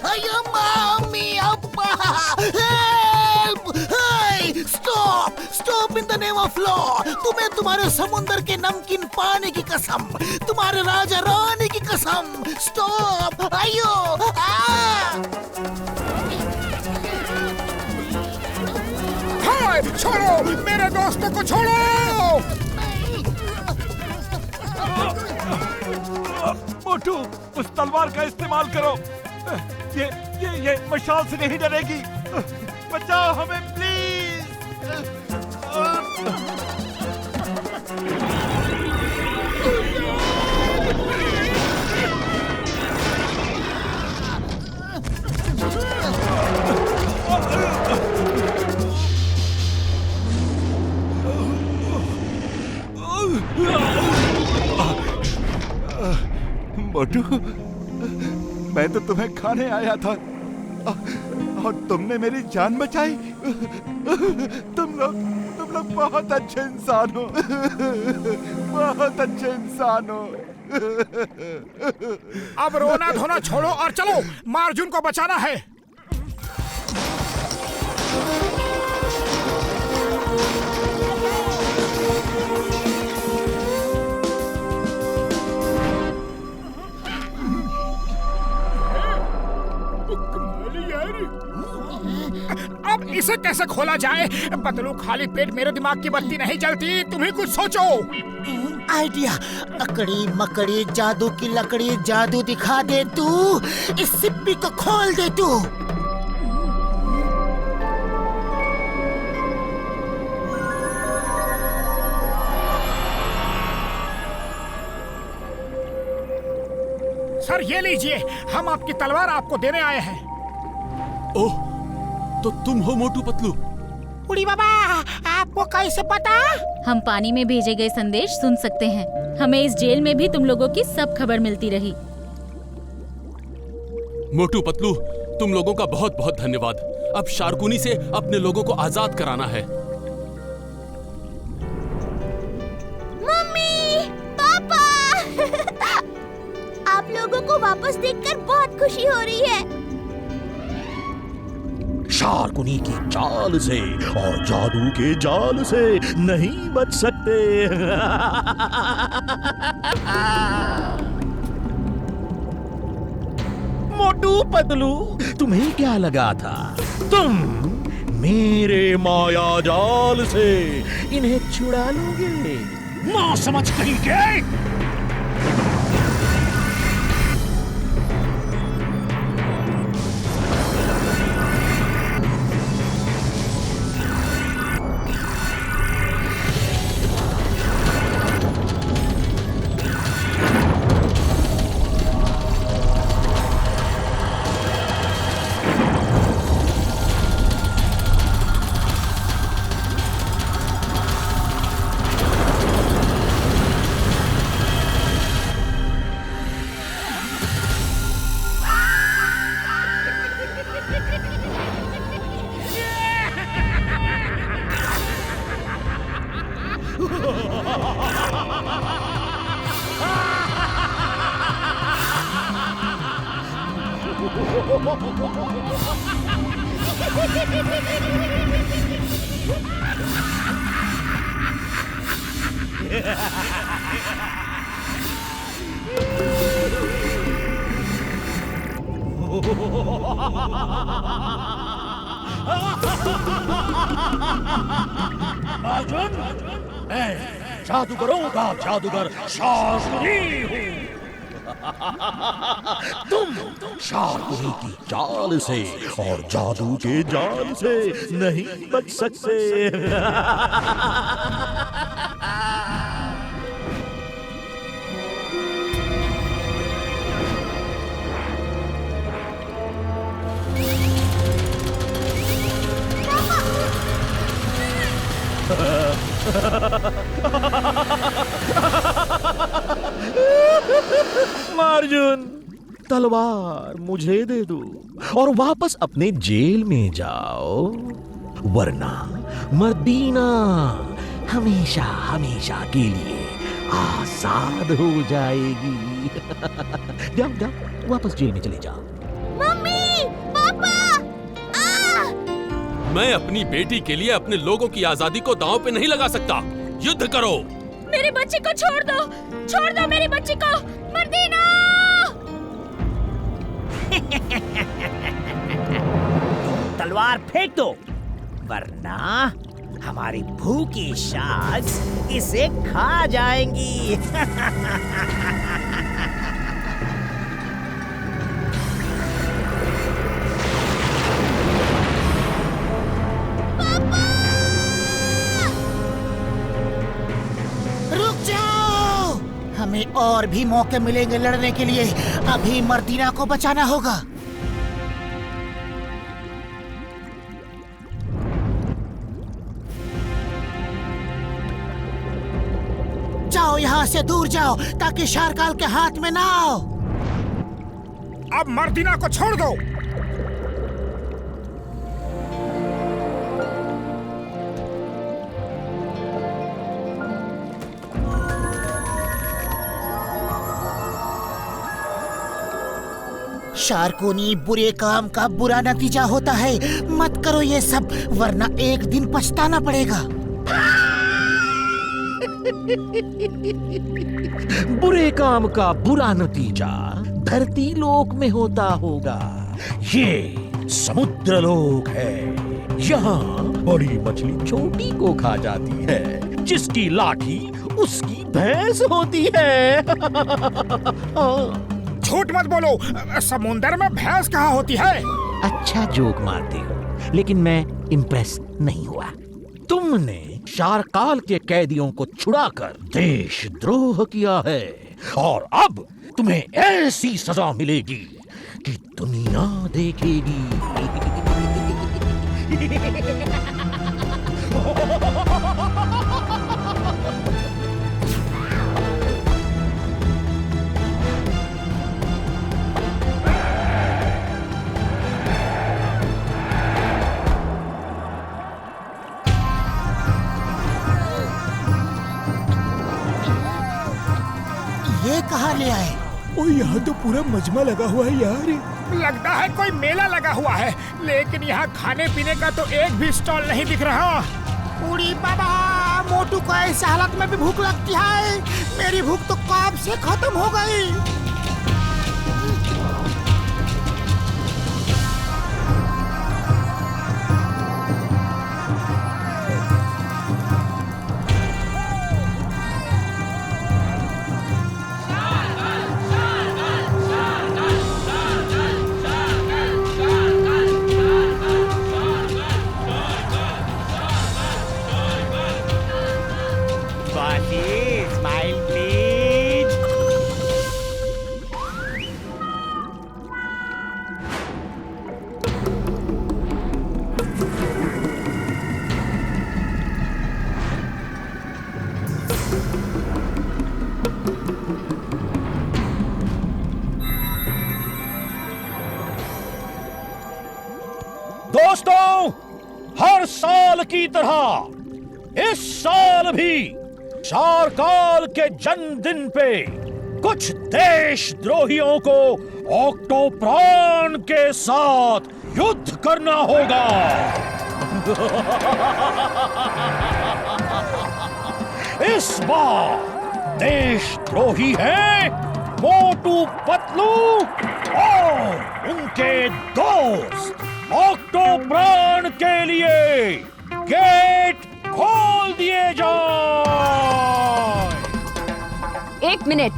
S1: अयो मम्मी अब्बा help! Stop stop in the name of law. तुम्हें तुम्हारे समुद्र के नमकीन पानी की कसम, तुम्हारे राजा रानी की कसम, स्टॉप! अयो
S2: छोड़ो मेरे दोस्तों को, छोड़ो।
S11: मोटू, उस तलवार का इस्तेमाल करो। ये मशाल से नहीं डरेगी। बचाओ हमें प्लीज। मोटू, मैं तो तुम्हें खाने आया था और तुमने मेरी जान बचाई। तुम लोग बहुत अच्छे इंसान हो। बहुत अच्छे इंसान हो।
S2: अब रोना धोना छोड़ो और चलो, मार्जुन को बचाना है। अब इसे कैसे खोला जाए? बदलू, खाली पेट मेरे दिमाग की बत्ती नहीं जलती। तुम ही कुछ सोचो।
S1: आइडिया! अकड़ी मकड़ी जादू की लकड़ी, जादू दिखा दे तू। इस सिप्पी को खोल दे तू।
S2: सर ये लीजिए, हम आपकी तलवार आपको देने आए हैं।
S8: ओह, तो तुम हो मोटू पतलू?
S1: उड़ी बाबा, आपको कैसे पता?
S14: हम पानी में भेजे गए संदेश सुन सकते हैं। हमें इस जेल में भी तुम लोगों की सब खबर मिलती रही।
S8: मोटू पतलू, तुम लोगों का बहुत बहुत धन्यवाद। अब शार्कुनी से अपने लोगों को आजाद कराना है।
S9: मम्मी, पापा! आप लोगों को वापस देखकर बहुत खुशी हो रही है।
S5: शार्कुनी की चाल से और जादू के जाल से नहीं बच सकते। मोटू पतलू, तुम्हें क्या लगा था तुम मेरे माया जाल से इन्हें छुड़ा लोगे? ना समझ कहीं के। अर्जुन, मैं जादूगरों का जादूगर शार्कुनी हूँ। तुम शार्कुनी की चाल से और जादू के जाल से नहीं बच सकते। अर्जुन, तलवार मुझे दे दो और वापस अपने जेल में जाओ, वरना मर्दीना हमेशा हमेशा के लिए आजाद हो जाएगी। जाओ जाओ, वापस जेल में चले जाओ।
S9: मम्मी, पापा,
S8: मैं अपनी बेटी के लिए अपने लोगों की आजादी को दांव पे नहीं लगा सकता। युद्ध करो।
S10: मेरे बच्चे को छोड़ दो मेरे बच्चे को, मर्दीना।
S4: तलवार फेंक दो, वरना हमारी भूखी शार्क्स इसे खा जाएंगी।
S1: रुक जाओ, हमें और भी मौके मिलेंगे लड़ने के लिए। अभी मर्दीना को बचाना होगा। जाओ, यहाँ से दूर जाओ ताकि शारकाल के हाथ में ना आओ।
S2: अब मर्दीना को छोड़ दो।
S1: शार्कुनी, बुरे काम का बुरा नतीजा होता है। मत करो ये सब, वरना एक दिन पछताना पड़ेगा।
S5: बुरे काम का बुरा नतीजा धरती लोक में होता होगा। ये समुद्र लोक है। यहाँ बड़ी मछली छोटी को खा जाती है, जिसकी लाठी उसकी भैंस होती है।
S2: झूठ मत बोलो, समुद्र में भैंस कहाँ होती है?
S5: अच्छा जोक मारते हो, लेकिन मैं इम्प्रेस नहीं हुआ। तुमने शारकाल के कैदियों को छुड़ाकर देशद्रोह किया है, और अब तुम्हें ऐसी सजा मिलेगी कि दुनिया देखेगी।
S1: ये कहाँ ले आए?
S3: और यहाँ तो पूरा मजमा लगा हुआ है यार।
S2: लगता है कोई मेला लगा हुआ है, लेकिन यहाँ खाने पीने का तो एक भी स्टॉल नहीं दिख रहा।
S1: उड़ी बाबा, मोटू को ऐसी हालत में भी भूख लगती है। मेरी भूख तो कब से खत्म हो गई।
S13: Smile please.
S5: दोस्तों, हर साल की तरह इस साल भी शारकाल के जन्मदिन पे कुछ देशद्रोहियों को ऑक्टोप्रान के साथ युद्ध करना होगा। इस बार देशद्रोही हैं मोटू पतलू और उनके दोस्त ऑक्टोप्राण के लिए गेट खोल दिए जाए।
S10: 1 मिनट।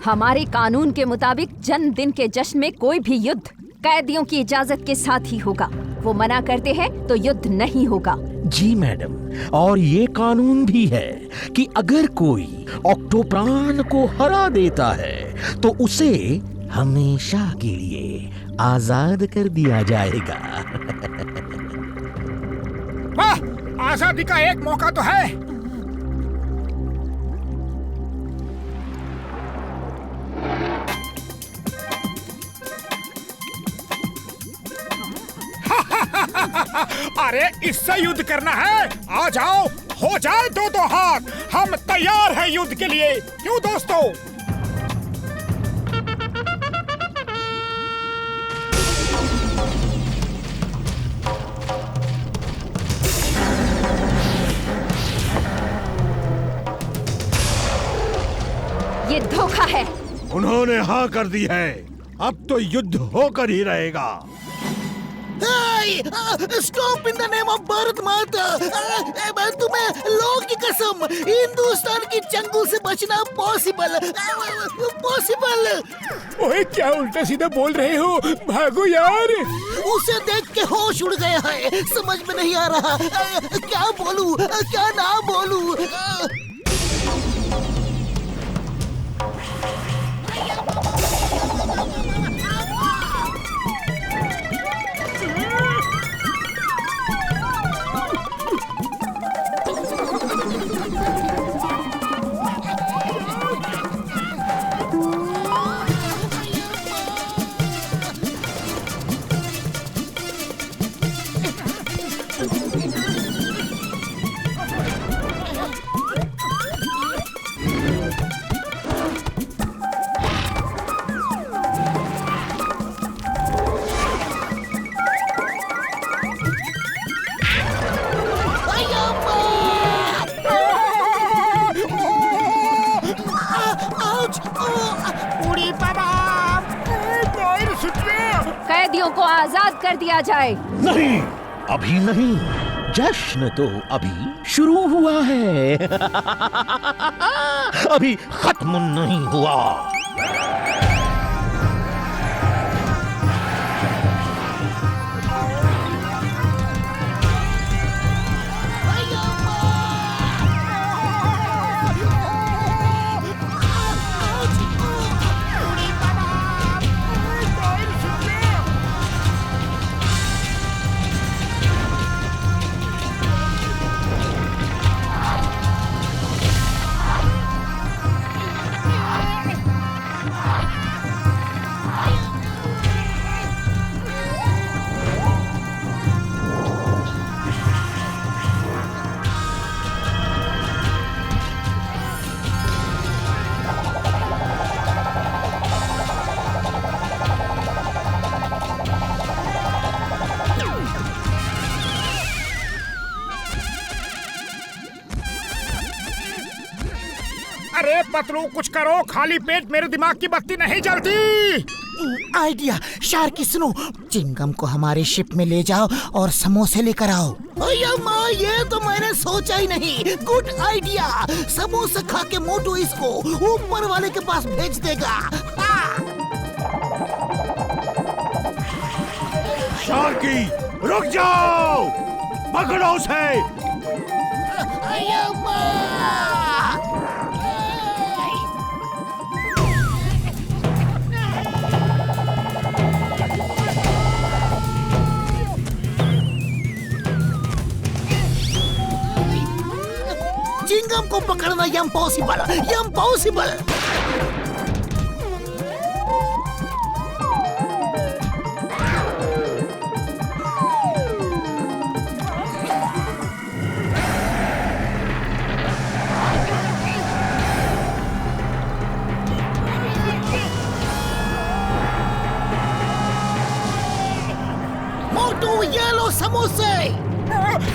S10: हमारे कानून के मुताबिक जन्मदिन के जश्न में कोई भी युद्ध कैदियों की इजाजत के साथ ही होगा। वो मना करते हैं तो युद्ध नहीं होगा।
S5: जी मैडम, और ये कानून भी है कि अगर कोई ऑक्टोप्राण को हरा देता है तो उसे हमेशा के लिए आजाद कर दिया जाएगा।
S2: वाह, आजादी का एक मौका तो है। अरे इससे युद्ध करना है? आ जाओ, हो जाए दो हाथ। हम तैयार हैं युद्ध के लिए। क्यों दोस्तों?
S10: ये धोखा है।
S7: उन्होंने हाँ कर दी है। अब तो युद्ध होकर ही रहेगा।
S1: Stop in the name of Bharat माता। मैं तुम्हें लोग की कसम, हिंदुस्तान की चंगुल से बचना पॉसिबल।
S3: ओए, क्या उल्टा सीधा बोल रहे हो? भागो यार।
S1: उसे देख के होश उड़ गया है। समझ में नहीं आ रहा क्या बोलूं, क्या ना बोलूं।
S10: कैदियों को आजाद कर दिया जाए।
S5: नहीं, अभी नहीं। जश्न तो अभी शुरू हुआ है। अभी खत्म नहीं हुआ।
S2: अरे पतलू, कुछ करो। खाली पेट मेरे दिमाग की बत्ती नहीं जलती।
S1: आइडिया शार्की, सुनो। चिंगम को हमारे शिप में ले जाओ और समोसे लेकर आओ। भैया माँ, ये तो मैंने सोचा ही नहीं। Good idea. समोसा खा के मोटू इसको ऊपर वाले के पास भेज देगा।
S7: शार्की, रुक जाओ। पकड़ो उसे।
S1: भैया माँ। चिंगम को पकड़ना इम्पॉसिबल। मोटू, ये लो समोसे।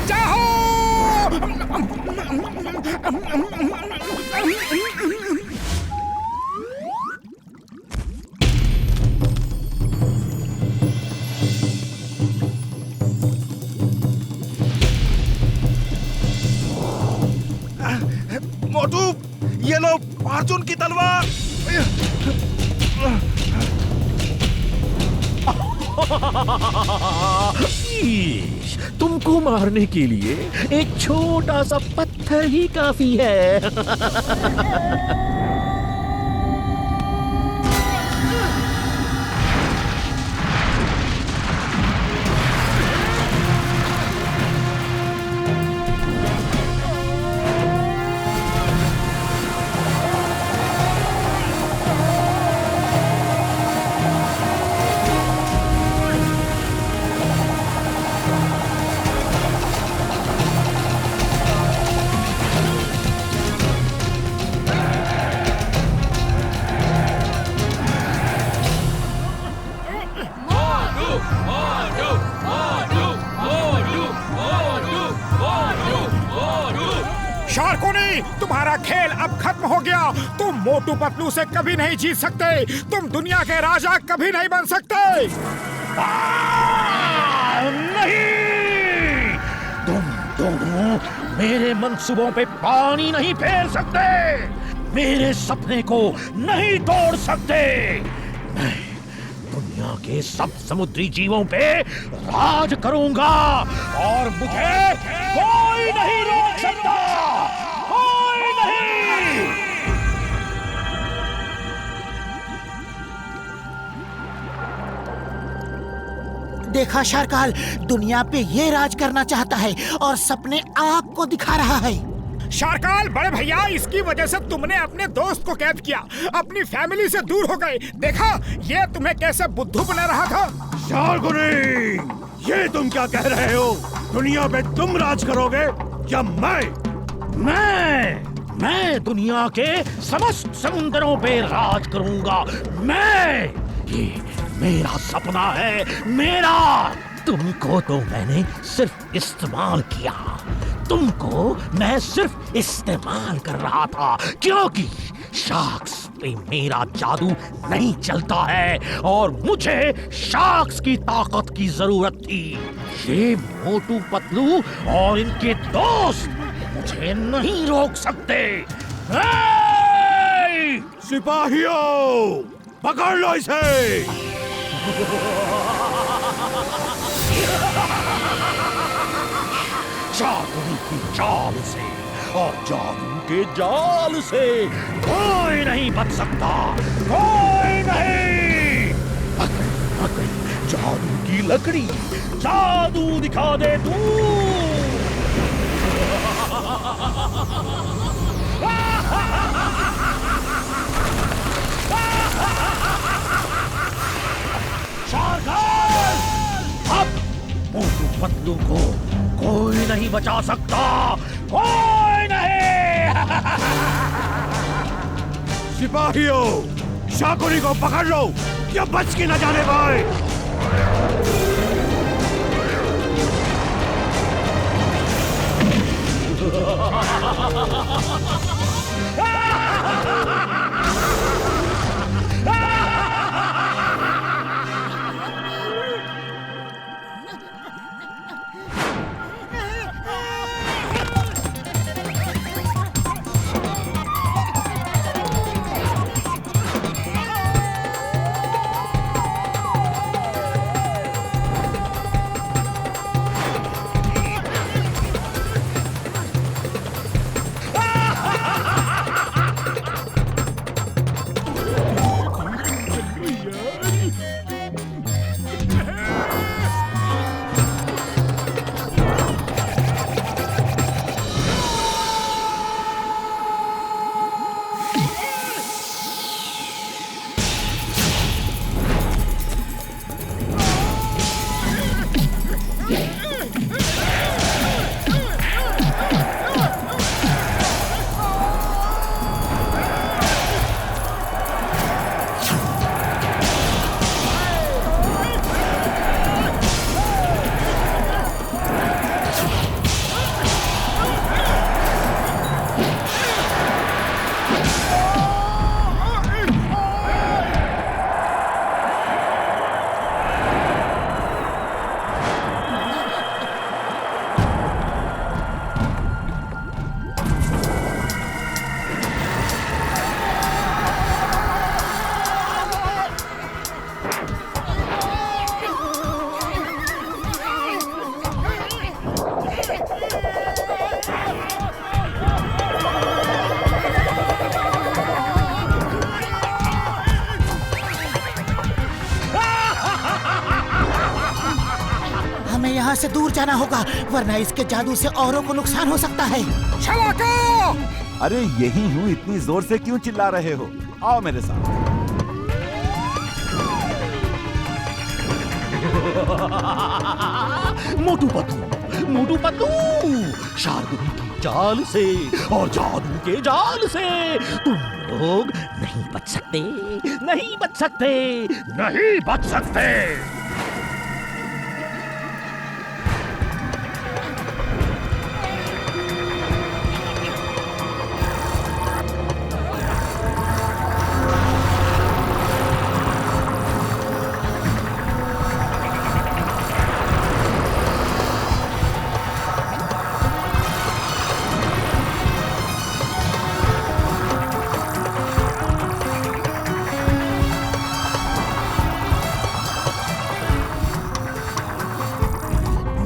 S2: जाओ।
S11: अर्जुन की तलवार।
S5: ईश, तुमको मारने के लिए एक छोटा सा पत्थर ही काफी है।
S2: शार्कुनी, तुम्हारा खेल अब खत्म हो गया। तुम मोटू पतलू से कभी नहीं जीत सकते। तुम दुनिया के राजा कभी नहीं बन सकते।
S5: नहीं, तुम दोनों मेरे मंसूबों पे पानी नहीं फेर सकते, मेरे सपने को नहीं तोड़ सकते। मैं दुनिया के सब समुद्री जीवों पे राज करूंगा और मुझे कोई नहीं रोक सकता, कोई नहीं।
S1: देखा शारकाल, दुनिया पे ये राज करना चाहता है और सपने आपको दिखा रहा है।
S2: शारकाल बड़े भैया, इसकी वजह से तुमने अपने दोस्त को कैद किया, अपनी फैमिली से दूर हो गए। देखा ये तुम्हें कैसे बुद्धू बना रहा था।
S7: शार्कुनी, ये तुम क्या कह रहे हो? दुनिया पे तुम राज करोगे या
S5: मैं दुनिया के समस्त समुद्रों पे राज करूंगा। ये मेरा सपना है, मेरा। तुमको तो मैंने सिर्फ इस्तेमाल किया, तुमको मैं सिर्फ इस्तेमाल कर रहा था, क्योंकि शार्क्स पे मेरा जादू नहीं चलता है और मुझे शार्क्स की ताकत की जरूरत थी। ये मोटू पतलू और इनके दोस्त मुझे नहीं रोक सकते।
S7: सिपाहियों, पकड़ लो इसे।
S5: शार्कुनी की चाल से और जादू के जाल से कोई नहीं बच सकता, कोई नहीं। अगर जादू की लकड़ी जादू दिखा दे तू। शार्काल, अब मोटू पतलू को कोई नहीं बचा सकता, कोई नहीं।
S7: सिपाहियों, शार्कुनी को पकड़ लो, क्या बच के न जाने पाए।
S1: हमें यहाँ से दूर जाना होगा, वरना इसके जादू से औरों को नुकसान हो सकता है।
S2: शलाका!
S11: अरे यही हूँ, इतनी जोर से क्यों चिल्ला रहे हो? आओ मेरे साथ।
S5: मोटू पतलू शार्कुनी की चाल से और जादू के जाल से तुम लोग नहीं बच सकते, नहीं बच सकते, नहीं बच सकते।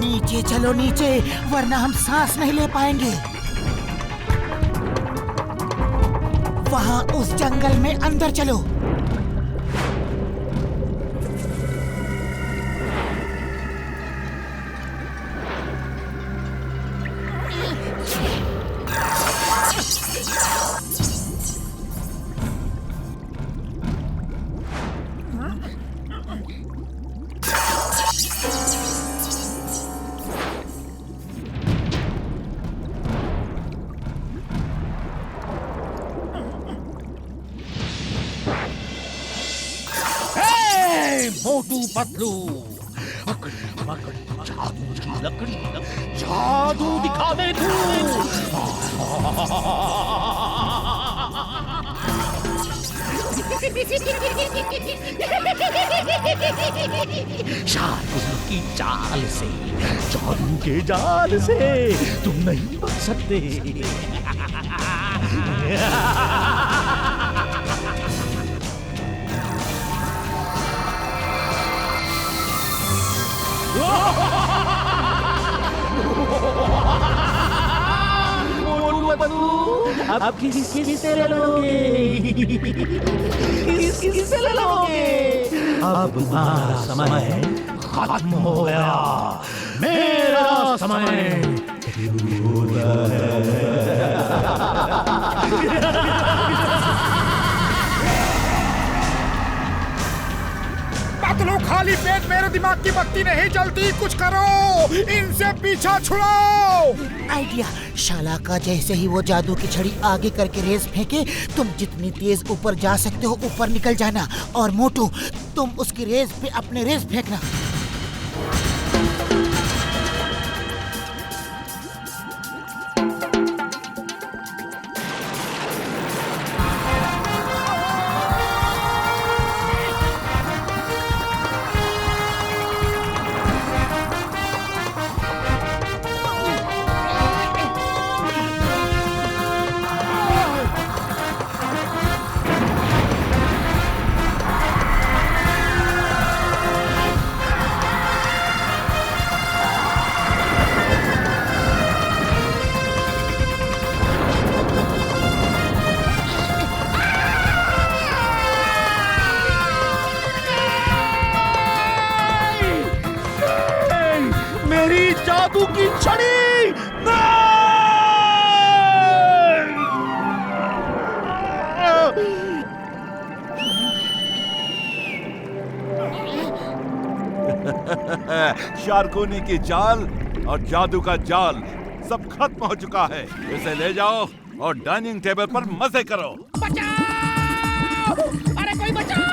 S1: नीचे चलो नीचे, वरना हम सांस नहीं ले पाएंगे। वहाँ उस जंगल में अंदर चलो।
S5: मोटू पतलू जादू की लकड़ी, जादू दिखा दे तू। शार्कुनी की चाल से, जादू के जाल से तुम नहीं बच सकते। अब किसी से ले लोगे, किससे ले लोगे? अब तुम्हारा समय खत्म हो गया, मेरा समय होता
S2: पतलू, खाली पेट मेरे दिमाग की बत्ती नहीं जलती, कुछ करो, इनसे पीछा छुड़ाओ।
S1: आइडिया, शालाका जैसे ही वो जादू की छड़ी आगे करके रेस फेंके, तुम जितनी तेज ऊपर जा सकते हो ऊपर निकल जाना, और मोटू तुम उसकी रेस पे अपने रेस फेंकना।
S5: मेरी जादू की छड़ी
S11: शार्कुनी की चाल और जादू का जाल सब खत्म हो चुका है। इसे ले जाओ और डाइनिंग टेबल पर मजे करो।
S2: बचाओ! अरे कोई बचाओ!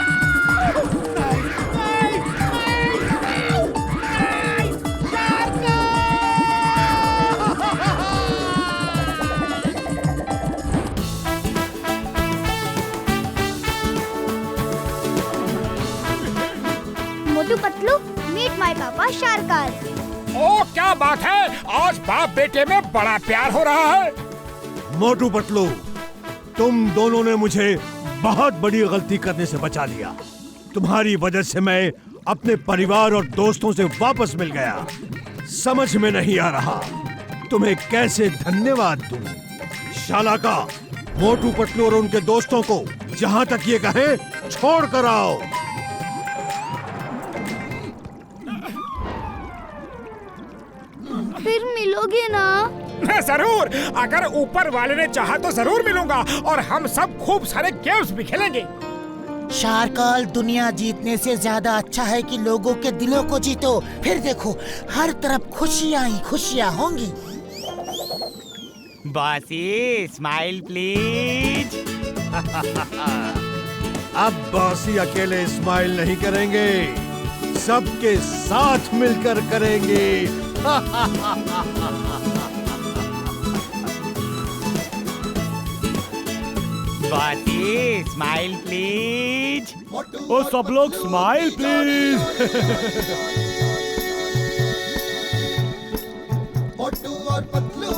S9: मोटू पतलू, मीट माय पापा शार्काल।
S2: ओ क्या बात है, आज बाप बेटे में बड़ा प्यार हो रहा है।
S7: मोटू पतलू, तुम दोनों ने मुझे बहुत बड़ी गलती करने से बचा लिया। तुम्हारी वजह से मैं अपने परिवार और दोस्तों से वापस मिल गया। समझ में नहीं आ रहा तुम्हें कैसे धन्यवाद दूं। शालाका, मोटू पतलू और उनके दोस्तों को जहां तक ये कहे छोड़ कर आओ।
S9: फिर मिलोगे ना?
S2: जरूर, अगर ऊपर वाले ने चाहा तो जरूर मिलूंगा और हम सब खूब सारे गेम्स भी खेलेंगे।
S1: शारकाल, दुनिया जीतने से ज्यादा अच्छा है कि लोगों के दिलों को जीतो। फिर देखो, हर तरफ खुशियाँ ही खुशियाँ होंगी।
S13: Bossy smile please.
S7: अब बॉसी अकेले स्माइल नहीं करेंगे, सबके साथ मिलकर करेंगे।
S13: Bossy smile please.
S3: ओ सब लोग स्माइल प्लीज।
S1: मोटू और पतलू